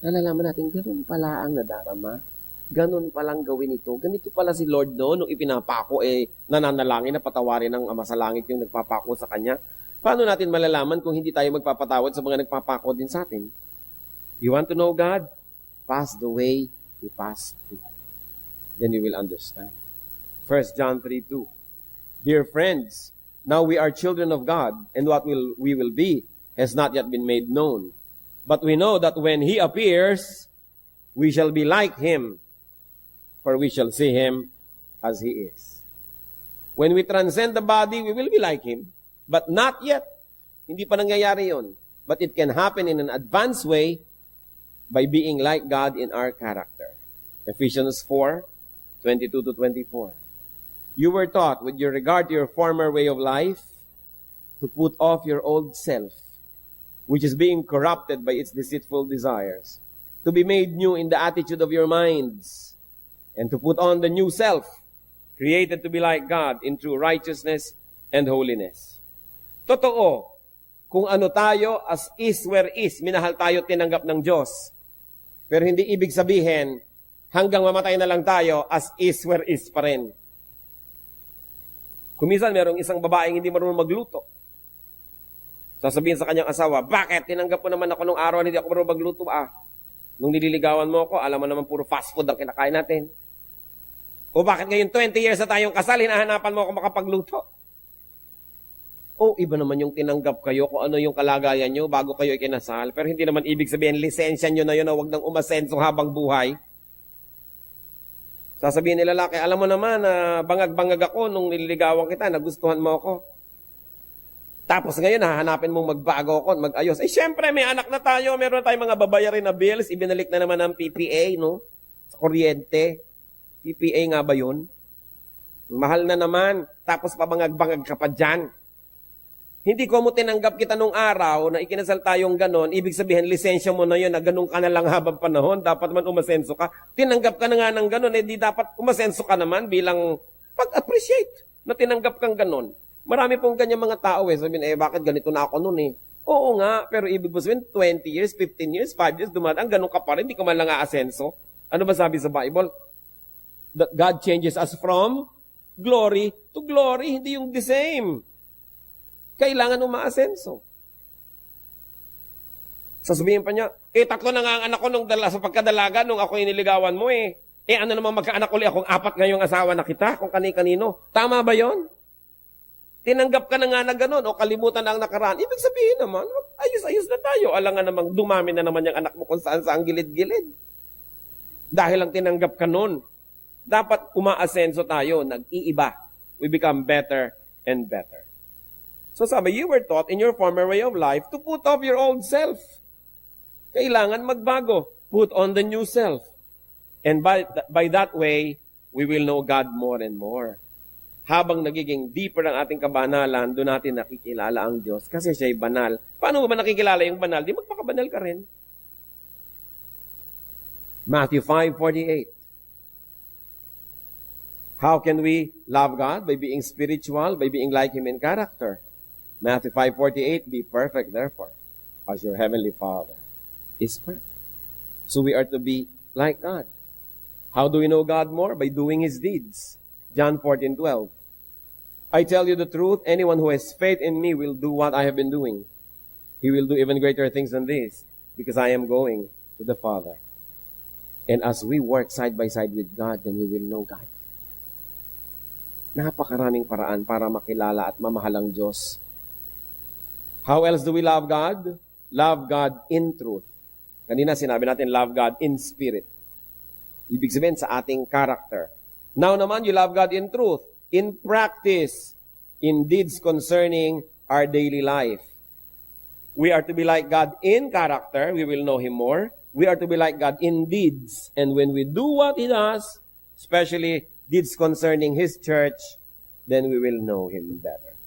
nalalaman natin, ganun pala ang nadarama. Ganun palang gawin ito. Ganito pala si Lord noon, nung ipinapako, nananalangin na patawarin ng Ama sa Langit yung nagpapako sa Kanya. Paano natin malalaman kung hindi tayo magpapatawad sa mga nagpapako din sa atin? You want to know God? Pass the way He passed through. Then you will understand. 1 John 3:2. Dear friends, now we are children of God, and what we will be has not yet been made known. But we know that when He appears, we shall be like Him, for we shall see Him as He is. When we transcend the body, we will be like Him. But not yet. Hindi pa nangyayari yun. But it can happen in an advanced way by being like God in our character. Ephesians 4:22-24. You were taught, with your regard to your former way of life, to put off your old self, which is being corrupted by its deceitful desires, to be made new in the attitude of your minds, and to put on the new self, created to be like God in true righteousness and holiness. Totoo, kung ano tayo, as is where is, minahal tayo, tinanggap ng Diyos. Pero hindi ibig sabihin, hanggang mamatay na lang tayo, as is where is pa rin. Kung minsan, merong isang babaeng hindi marunong magluto. Sasabihin sa kanyang asawa, bakit? Tinanggap ko naman ako nung araw, hindi ako marunong magluto. Nung nililigawan mo ako, alam mo naman puro fast food ang kinakain natin. O bakit ngayon 20 years na tayong kasal, hinahanapan mo ako makapagluto? O iba naman yung tinanggap kayo kung ano yung kalagayan nyo bago kayo ikinasal. Pero hindi naman ibig sabihin, lisensya nyo na yun na huwag nang umasenso habang buhay. Sasabihin nila lalaki, alam mo naman na bangag-bangag ako nung nililigawan kita, nagustuhan mo ako. Tapos ngayon, hahanapin mong magbago ako, mag-ayos. Siyempre, may anak na tayo, meron tayong mga babayarin na bills, ibinalik na naman ng PPA, no? Sa kuryente. PPA nga ba yun? Mahal na naman, tapos pabangag-bangag ka pa dyan. Hindi ko mo tinanggap kita nung araw na ikinasal tayong ganon, ibig sabihin, lisensya mo na yun, na ganon ka na lang habang panahon, dapat man umasenso ka. Tinanggap ka na nga ng ganon, di dapat umasenso ka naman bilang pag-appreciate na tinanggap kang ganon. Marami pong ganyan mga tao sabihin, bakit ganito na ako noon Oo nga, pero ibig mo sabihin, 20 years, 15 years, 5 years, dumadaan, ganon ka pa rin, hindi ka man lang aasenso. Ano ba sabi sa Bible? That God changes us from glory to glory, hindi yung the same. Kailangan umaasenso. Sasabihin pa niya, tatlo na nga ang anak ko sa pagkadalaga nung ako iniligawan mo ano naman magkaanak uli akong 4 ngayong asawa na kita, kung kani-kanino. Tama ba yon? Tinanggap ka na nga na gano'n o kalimutan na ang nakaraan. Ibig sabihin naman, ayos-ayos na tayo. Alangan namang dumami na naman yung anak mo kung saan-saan gilid-gilid. Dahil lang tinanggap ka nun. Dapat umaasenso tayo, nag-iiba. We become better and better. So sabi, you were taught in your former way of life to put off your old self. Kailangan magbago. Put on the new self. And by that way, we will know God more and more. Habang nagiging deeper ang ating kabanalan, doon natin nakikilala ang Diyos kasi siya'y banal. Paano mo ba nakikilala yung banal? Di magpakabanal ka rin. Matthew 5:48. How can we love God? By being spiritual, by being like Him in character. Matthew 5:48, be perfect therefore, as your heavenly Father is perfect. So we are to be like God. How do we know God more? By doing His deeds. John 14:12. I tell you the truth, anyone who has faith in me will do what I have been doing. He will do even greater things than this, because I am going to the Father. And as we work side by side with God, then we will know God. Napakaraming paraan para makilala at mamahal ang Diyos. How else do we love God? Love God in truth. Kanina sinabi natin, love God in spirit. Ibig sabihin sa ating character. Now naman, you love God in truth. In practice, in deeds concerning our daily life. We are to be like God in character. We will know Him more. We are to be like God in deeds. And when we do what He does, especially deeds concerning His church, then we will know Him better.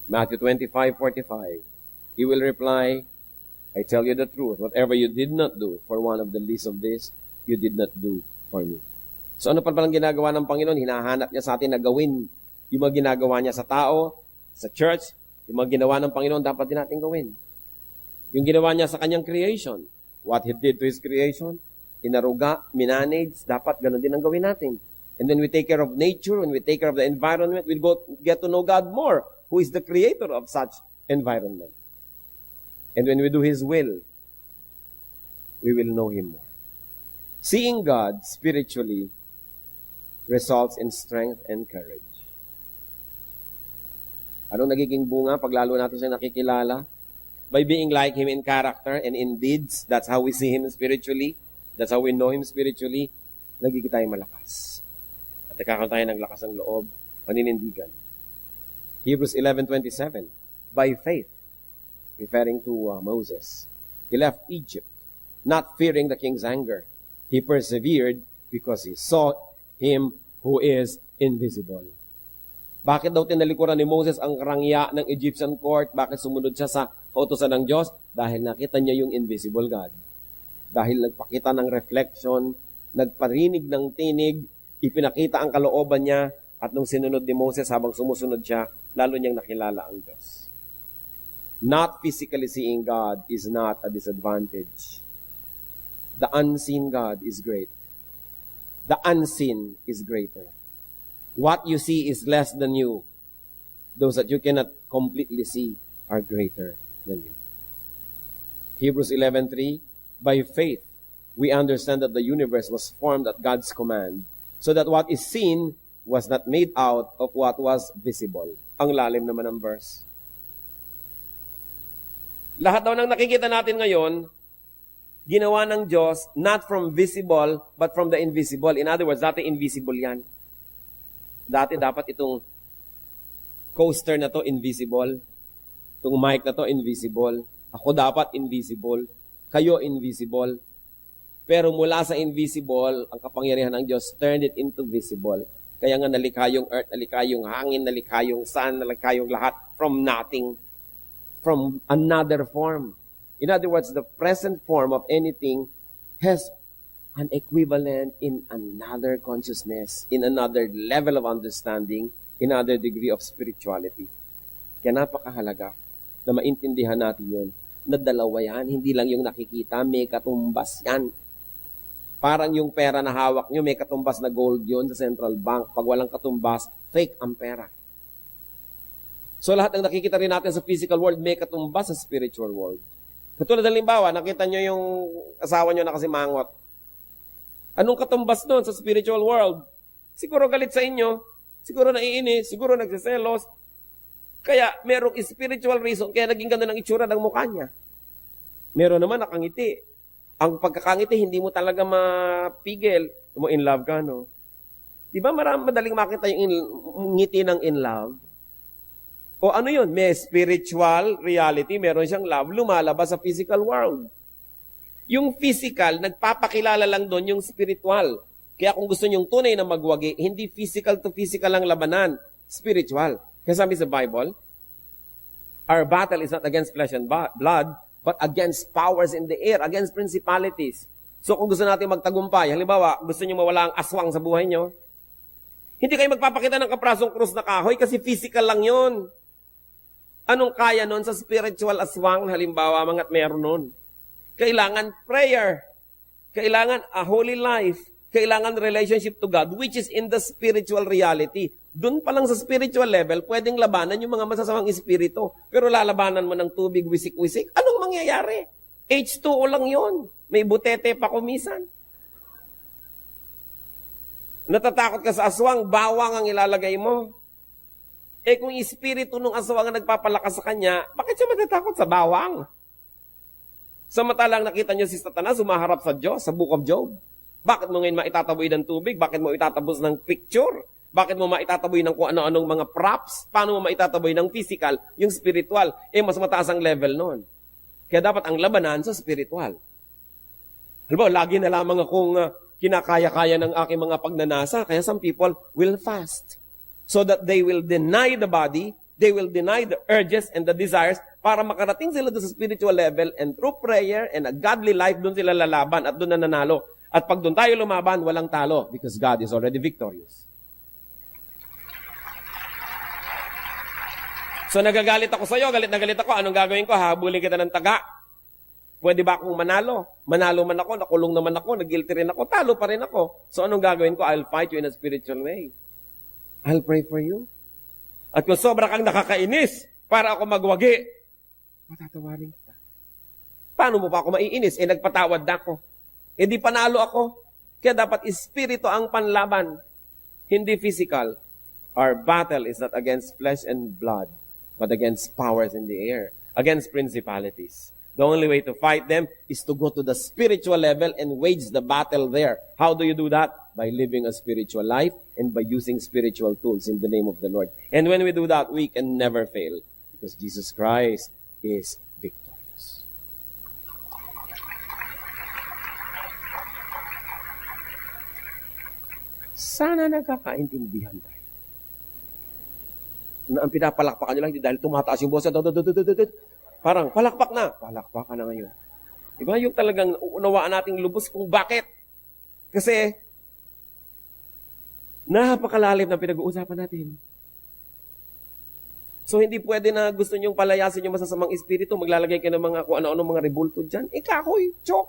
Matthew 25:45. He will reply, I tell you the truth, whatever you did not do for one of the least of this, you did not do for me. So ano pa palang ginagawa ng Panginoon? Hinahanap niya sa atin na gawin yung mga ginagawa niya sa tao, sa church, yung mga ginawa ng Panginoon, dapat din natin gawin. Yung ginawa niya sa kanyang creation, what He did to His creation, inaruga, minanage, dapat ganun din ang gawin natin. And then we take care of nature, when we take care of the environment, we go get to know God more, who is the creator of such environment. And when we do His will, we will know Him more. Seeing God spiritually results in strength and courage. Anong nagiging bunga pag lalo natin siya nakikilala? By being like Him in character and in deeds, that's how we see Him spiritually. That's how we know Him spiritually. Nagiging tayo malakas. At nagkakaroon tayo ng lakas ng loob, paninindigan. Hebrews 11:27. By faith, referring to Moses, he left Egypt, not fearing the king's anger. He persevered because he saw Him who is invisible. Bakit daw tinalikuran ni Moses ang karangya ng Egyptian court? Bakit sumunod siya sa kautusan ng Diyos? Dahil nakita niya yung invisible God. Dahil nagpakita ng reflection, nagparinig ng tinig, ipinakita ang kalooban niya, at nung sinunod ni Moses habang sumusunod siya, lalo niyang nakilala ang Diyos. Not physically seeing God is not a disadvantage. The unseen God is great. The unseen is greater. What you see is less than you. Those that you cannot completely see are greater than you. Hebrews 11:3, by faith, we understand that the universe was formed at God's command, so that what is seen was not made out of what was visible. Ang lalim naman ng verse. Lahat daw ng nakikita natin ngayon, ginawa ng Diyos not from visible, but from the invisible. In other words, dati invisible yan. Dati dapat itong coaster na to invisible. Itong mic na to invisible. Ako dapat invisible. Kayo invisible. Pero mula sa invisible, ang kapangyarihan ng Diyos turned it into visible. Kaya nga nalikha yung earth, nalikha yung hangin, nalikha yung sun, nalikha yung lahat from nothing. From another form. In other words, the present form of anything has an equivalent in another consciousness, in another level of understanding, in another degree of spirituality. Kaya napakahalaga na maintindihan natin yun, na dalawa yan, hindi lang yung nakikita, may katumbas yan. Parang yung pera na hawak nyo, may katumbas na gold yun sa central bank. Pag walang katumbas, fake ang pera. So lahat ng nakikita rin natin sa physical world, may katumbas sa spiritual world. Katulad ng limbawa, nakita nyo yung asawa nyo na kasimangot. Anong katumbas nun sa spiritual world? Siguro galit sa inyo, siguro naiinis, siguro nagsiselos. Kaya merong spiritual reason, kaya naging ganda ng itsura ng mukha niya. Meron naman nakangiti. Ang pagkakangiti, hindi mo talaga mapigil. Mo in love ka, no? Di ba madaling makita yung ngiti ng in love? O ano yun? May spiritual reality, meron siyang love, lumalabas sa physical world. Yung physical, nagpapakilala lang doon yung spiritual. Kaya kung gusto nyong tunay na magwagi, hindi physical to physical ang labanan, spiritual. Kaya sabi sa Bible, our battle is not against flesh and blood, but against powers in the air, against principalities. So kung gusto natin magtagumpay, halimbawa, gusto nyo mawala ang aswang sa buhay nyo, hindi kayo magpapakita ng kaprasong krus na kahoy kasi physical lang yon. Anong kaya nun sa spiritual aswang, halimbawa, mangat meron nun? Kailangan prayer. Kailangan a holy life. Kailangan relationship to God, which is in the spiritual reality. Doon pa lang sa spiritual level, pwedeng labanan yung mga masasamang espiritu. Pero lalabanan mo ng tubig, wisik-wisik, anong mangyayari? H2O lang yon. May butete pa kumisan. Natatakot ka sa aswang, bawang ang ilalagay mo. Eh kung espiritu ng aswang ang nagpapalakas sa kanya, bakit siya matatakot sa bawang? Samantalang nakita niyo si Satanas humaharap sa Diyos, sa Book of Job. Bakit mo ngayon maitataboy ng tubig? Bakit mo itatabos ng picture? Bakit mo maitataboy ng kung ano-anong mga props? Paano mo maitataboy ng physical, yung spiritual? Eh mas mataas ang level noon. Kaya dapat ang labanan sa spiritual. Halimbawa, lagi na lamang akong kinakaya-kaya ng aking mga pagnanasa, kaya some people will fast. So that they will deny the body, they will deny the urges and the desires para makarating sila doon sa spiritual level, and through prayer and a godly life, doon sila lalaban at doon na nanalo. At pag doon tayo lumaban, walang talo because God is already victorious. So nagagalit ako sa'yo, galit na galit ako, anong gagawin ko? Habulin kita ng taga. Pwede ba akong manalo? Manalo man ako, nakulong naman ako, nag-guilty rin ako, talo pa rin ako. So anong gagawin ko? I'll fight you in a spiritual way. I'll pray for you. At kung sobra kang nakakainis para ako magwagi, matatawarin kita. Paano mo pa ako maiinis? Eh nagpatawad na ako. Eh di panalo ako. Kaya dapat espiritu ang panlaban, hindi physical. Our battle is not against flesh and blood, but against powers in the air, against principalities. The only way to fight them is to go to the spiritual level and wage the battle there. How do you do that? By living a spiritual life and by using spiritual tools in the name of the Lord. And when we do that, we can never fail because Jesus Christ is victorious. Sana nagkakaintindihan tayo. Na ang pinapalakpakan nyo lang, hindi dahil tumataas yung boses, parang palakpak na. Palakpak ka na ngayon. Diba? Yung talagang unawaan nating lubos kung bakit. Kasi, napakalalim na pinag-uusapan natin. So, hindi pwede na gusto nyong palayasin yung masasamang espiritu, maglalagay ka ng mga kung ano-ano mga rebulto dyan. Kahoy, chok.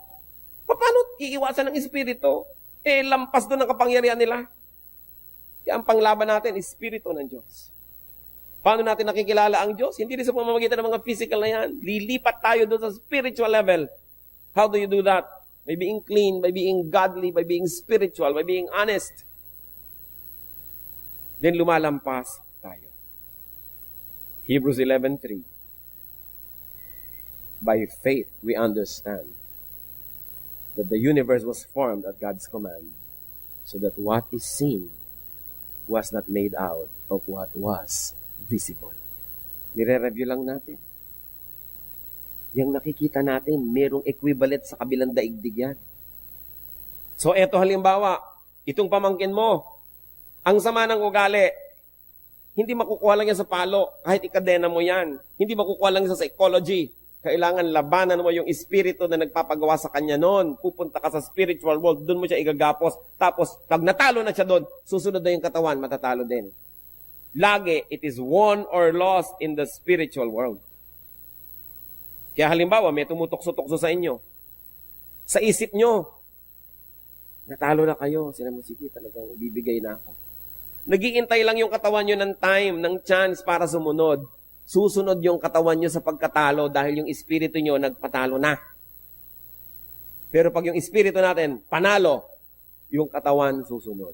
Paano iiwasan ng espiritu? Lampas doon ang kapangyarihan nila. Kaya ang panglaban natin, espiritu ng Diyos. Paano natin nakikilala ang Diyos? Hindi rin sa pamamagitan ng mga physical na yan. Lilipat tayo doon sa spiritual level. How do you do that? By being clean, by being godly, by being spiritual, by being honest. Then lumalampas tayo. Hebrews 11:3. By faith, we understand that the universe was formed at God's command, so that what is seen was not made out of what was visible. Nire-review lang natin. Yung nakikita natin, merong equivalent sa kabilang daigdig yan. So eto halimbawa, itong pamangkin mo, ang sama ng ugali, hindi makukuha lang yan sa palo, kahit ikadena mo yan. Hindi makukuha lang yan sa psychology. Kailangan labanan mo yung espiritu na nagpapagawa sa kanya noon. Pupunta ka sa spiritual world, doon mo siya igagapos. Tapos, pag natalo na siya doon, susunod na yung katawan, matatalo din. Lagi, it is won or lost in the spiritual world. Kaya halimbawa, may tumutukso-tukso sa inyo. Sa isip nyo, natalo na kayo. Sila mo, sige, talagang bibigay na ako. Nagiintay lang yung katawan nyo ng time, ng chance para sumunod. Susunod yung katawan nyo sa pagkatalo dahil yung espiritu nyo nagpatalo na. Pero pag yung espiritu natin panalo, yung katawan susunod.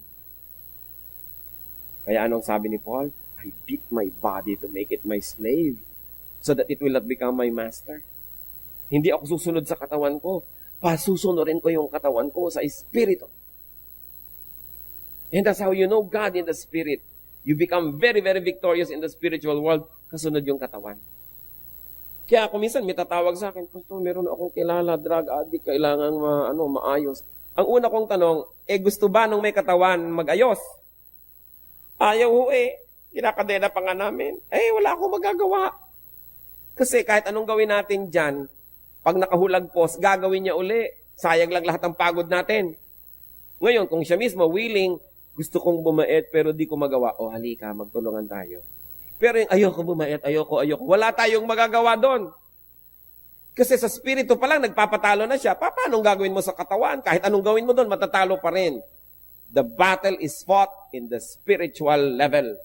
Kaya anong sabi ni Paul? I beat my body to make it my slave so that it will not become my master. Hindi ako susunod sa katawan ko. Pasusunurin ko yung katawan ko sa espiritu. And that's how you know God in the spirit. You become very, very victorious in the spiritual world. Kasunod yung katawan. Kaya kung minsan may tatawag sa akin, Pastor, meron akong kilala, drug addict, kailangan maayos. Ang una kong tanong, gusto ba nung may katawan magayos? Ayaw ho kinakadena pa nga namin. Wala akong magagawa. Kasi kahit anong gawin natin dyan, pag nakahulagpos, gagawin niya uli. Sayang lang lahat ng pagod natin. Ngayon, kung siya mismo willing, gusto kong bumait pero di ko magawa, halika, magtulungan tayo. Pero yung ayoko bumayat, ayoko. Wala tayong magagawa doon. Kasi sa spirito pa lang, nagpapatalo na siya. Paano gagawin mo sa katawan? Kahit anong gawin mo doon, matatalo pa rin. The battle is fought in the spiritual level.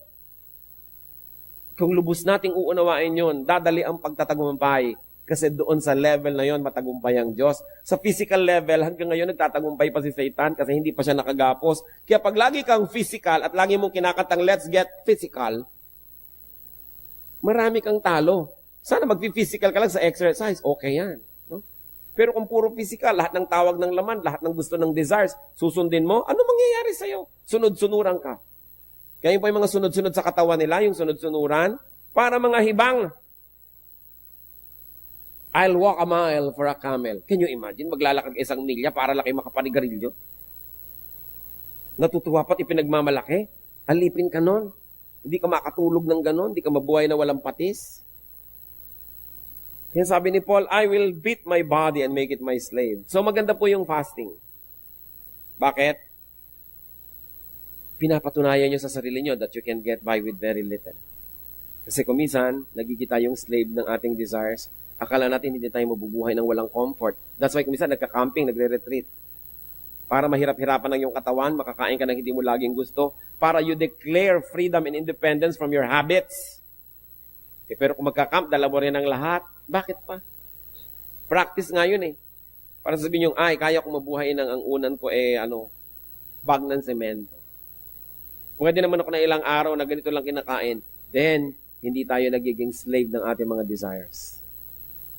Kung lubos nating uunawain yun, dadali ang pagtatagumpay. Kasi doon sa level na yon, matagumpay ang Diyos. Sa physical level, hanggang ngayon nagtatagumpay pa si Satan kasi hindi pa siya nakagapos. Kaya pag lagi kang physical at lagi mong kinakatang let's get physical, marami kang talo. Sana mag-physical ka lang sa exercise, okay yan. No? Pero kung puro physical, lahat ng tawag ng laman, lahat ng gusto ng desires, susundin mo, ano mangyayari sa'yo? Sunod-sunuran ka. Kaya yung po yung mga sunod-sunod sa katawan nila, yung sunod-sunuran, para mga hibang. I'll walk a mile for a camel. Can you imagine? Maglalakad ka 1 milya para lang kayo makapanigarilyo? Natutuwa pa't ipinagmamalaki? Alipin ka nun. Hindi ka makatulog ng ganon, hindi ka mabuhay na walang patis. Kaya sabi ni Paul, I will beat my body and make it my slave. So maganda po yung fasting. Bakit? Pinapatunayan nyo sa sarili nyo that you can get by with very little. Kasi kung minsan, nagigita yung slave ng ating desires, akala natin hindi tayo mabubuhay ng walang comfort. That's why kung minsan nagka-camping, nagre-retreat. Para mahirap-hirapan ng iyong katawan, makakain ka ng hindi mo laging gusto, para you declare freedom and independence from your habits. Pero kung magka-camp, dala mo rin ang lahat. Bakit pa? Practice nga yun eh. Para sabihin yung, kaya ko mabuhay ng ang unan ko bag ng semento. Pwede naman ako na ilang araw na ganito lang kinakain. Then, hindi tayo nagiging slave ng ating mga desires.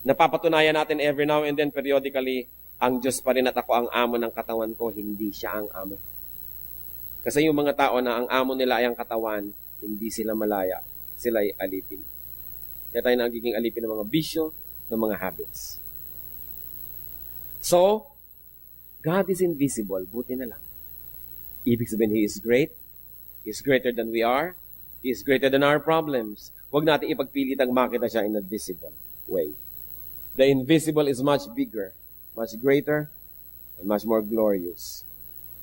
Napapatunayan natin every now and then, periodically, ang Diyos pa rin at ako ang amo ng katawan ko, hindi siya ang amo. Kasi yung mga tao na ang amo nila ay ang katawan, hindi sila malaya. Sila ay alipin. Kaya tayo nagiging alipin ng mga bisyo, ng mga habits. So, God is invisible. Buti na lang. Ibig sabihin, He is great. He is greater than we are. He is greater than our problems. Huwag natin ipagpilit ang makita siya in a visible way. The invisible is much bigger, much greater, and much more glorious.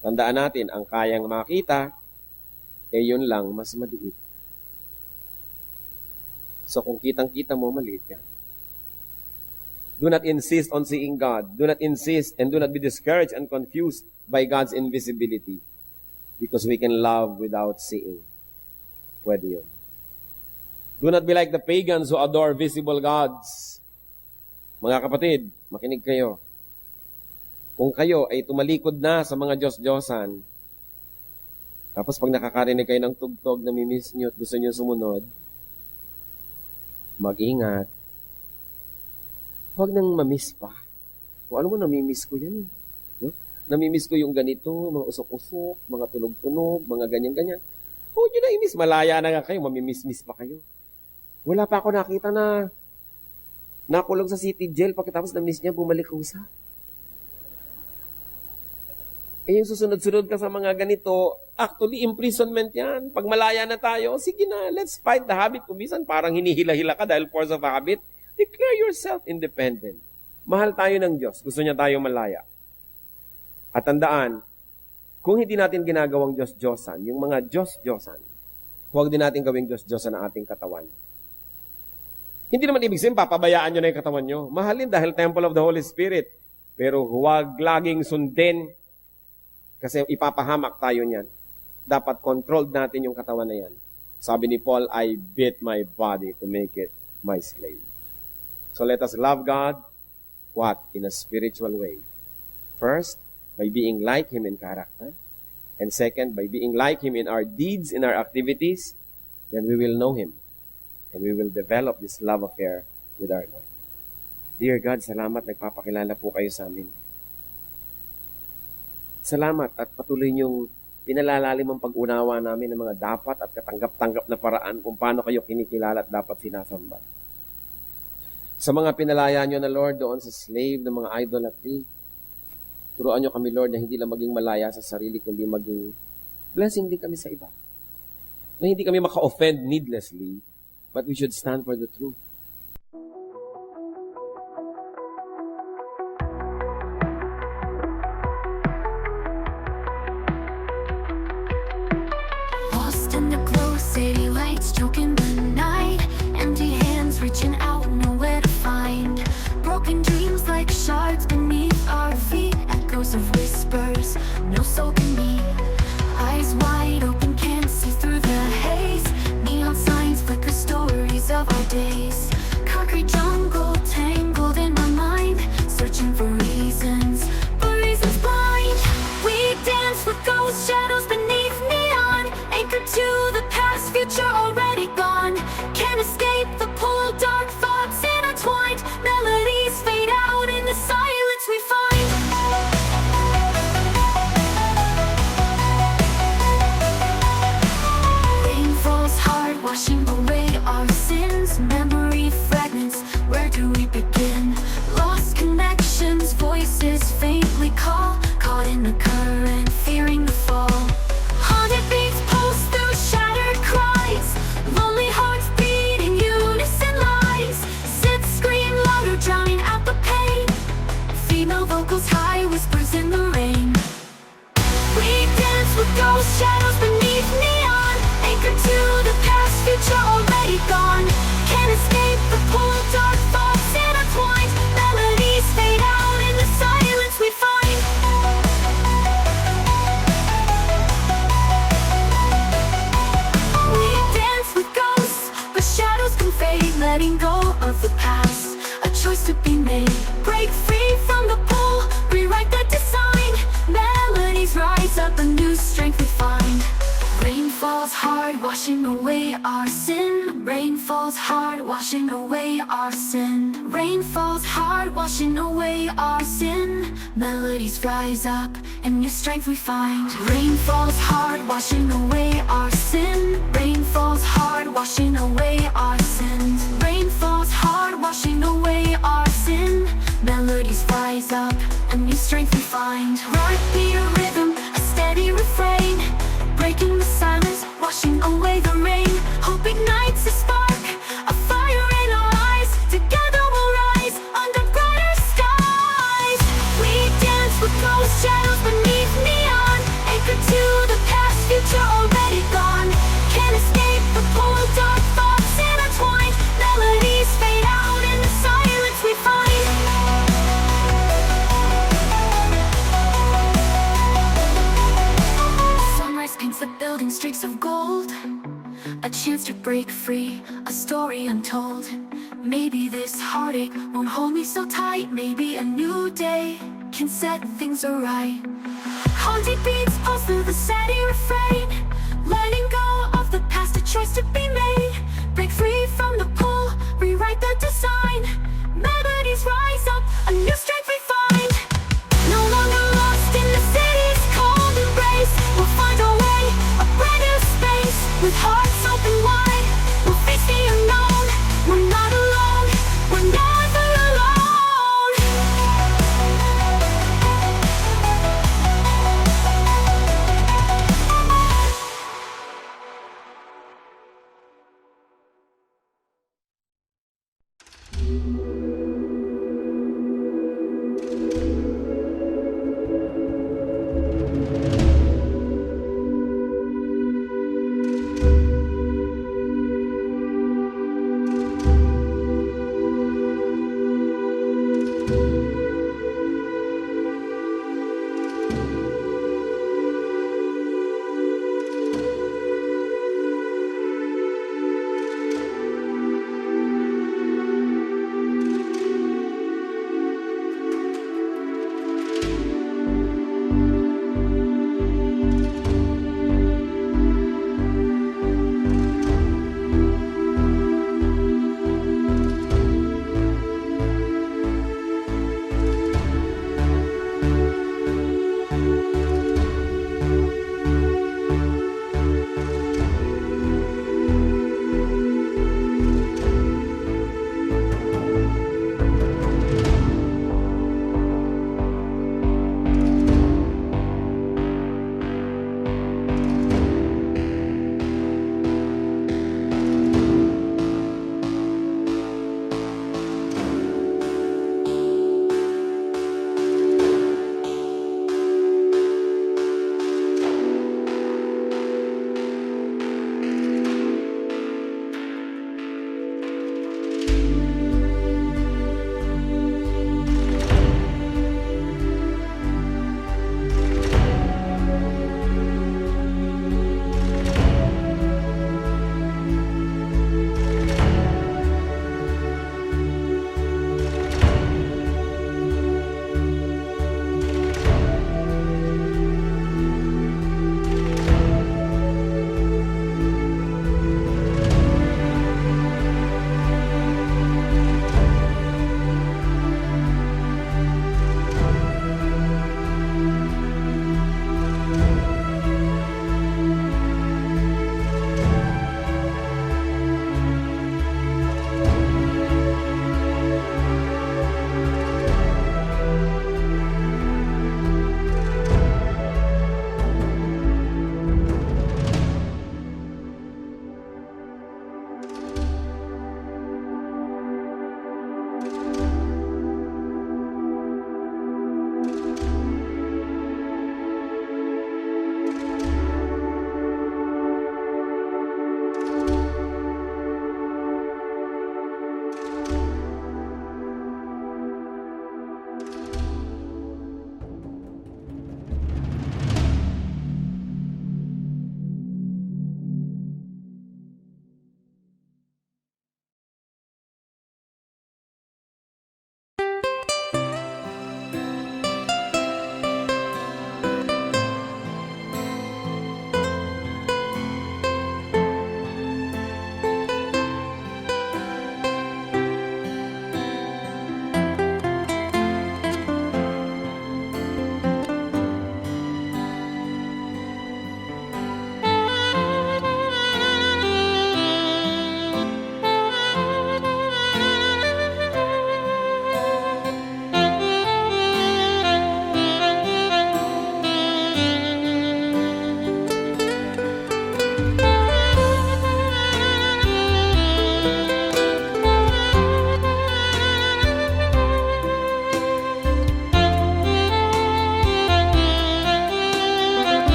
Tandaan natin, ang kayang makita, yun lang, mas maliit. So kung kitang-kita mo, maliit yan. Do not insist on seeing God. Do not insist and do not be discouraged and confused by God's invisibility. Because we can love without seeing. Pwede yun. Do not be like the pagans who adore visible gods. Mga kapatid, makinig kayo. Kung kayo ay tumalikod na sa mga Diyos-Diyosan, tapos pag nakakarinig kayo ng tugtog na mimiss nyo at gusto nyo sumunod, mag-ingat. Huwag nang mamiss pa. Kung ano mo, namimiss ko yan. No? Namimiss ko yung ganito, mga usok-usok, mga tunog-tunog, mga ganyan-ganyan. Huwag nyo na imiss. Malaya na nga kayo, mamimiss-miss pa kayo. Wala pa ako nakita na nakulong sa city jail, pagkatapos na-miss niya, bumalik kusa. Yung susunod-sunod ka sa mga ganito, actually, imprisonment yan. Pag malaya na tayo, sige na, let's fight the habit. Kung minsan parang hinihila-hila ka dahil force of habit, declare yourself independent. Mahal tayo ng Diyos. Gusto niya tayo malaya. At tandaan, kung hindi natin ginagawang Diyos-Diyosan, yung mga Diyos-Diyosan, huwag din natin gawing Diyos-Diyosan ang ating katawan. Hindi naman ibig sabihin, papabayaan nyo na yung katawan nyo. Mahalin dahil temple of the Holy Spirit. Pero huwag laging sundin kasi ipapahamak tayo niyan. Dapat controlled natin yung katawan na yan. Sabi ni Paul, I beat my body to make it my slave. So let us love God, what? In a spiritual way. First, by being like Him in character. And second, by being like Him in our deeds, in our activities, then we will know Him. And we will develop this love affair with our Lord. Dear God, salamat, nagpapakilala po kayo sa amin. Salamat at patuloy niyong pinalalalim ang pag-unawa namin ng mga dapat at katanggap-tanggap na paraan kung paano kayo kinikilala at dapat sinasamba. Sa mga pinalaya niyo na Lord doon sa slave ng mga idolatry, turuan niyo kami Lord na hindi lang maging malaya sa sarili kundi maging blessing din kami sa iba. Na hindi kami maka-offend needlessly, but we should stand for the truth. Lost in the glow, city lights choking the night. the past, a choice to be made. Break free from the pull, rewrite the design. Melodies rise up, a new strength we find. Rain falls hard, washing away our sin. Rain falls hard, washing away our sin. Rain falls hard, washing away our sin. Melodies rise up, and new strength we find. Rain falls hard, washing away our sin. Rain falls hard, washing away our sins. Rain falls hard, washing away our sin. Melodies rise up, and new strength we find. Right be a rhythm, a steady refrain, breaking the silence, washing away the rain. Hope ignites a spark, a fire in our eyes. Together we'll rise under brighter skies. We dance with ghost shadows beneath neon, anchored to the past, future already gone. Can't escape the pull, dark thoughts intertwined. Melodies fade out in the silence we find. Paints the building streaks of gold, a chance to break free, a story untold. Maybe this heartache won't hold me so tight. Maybe a new day can set things right.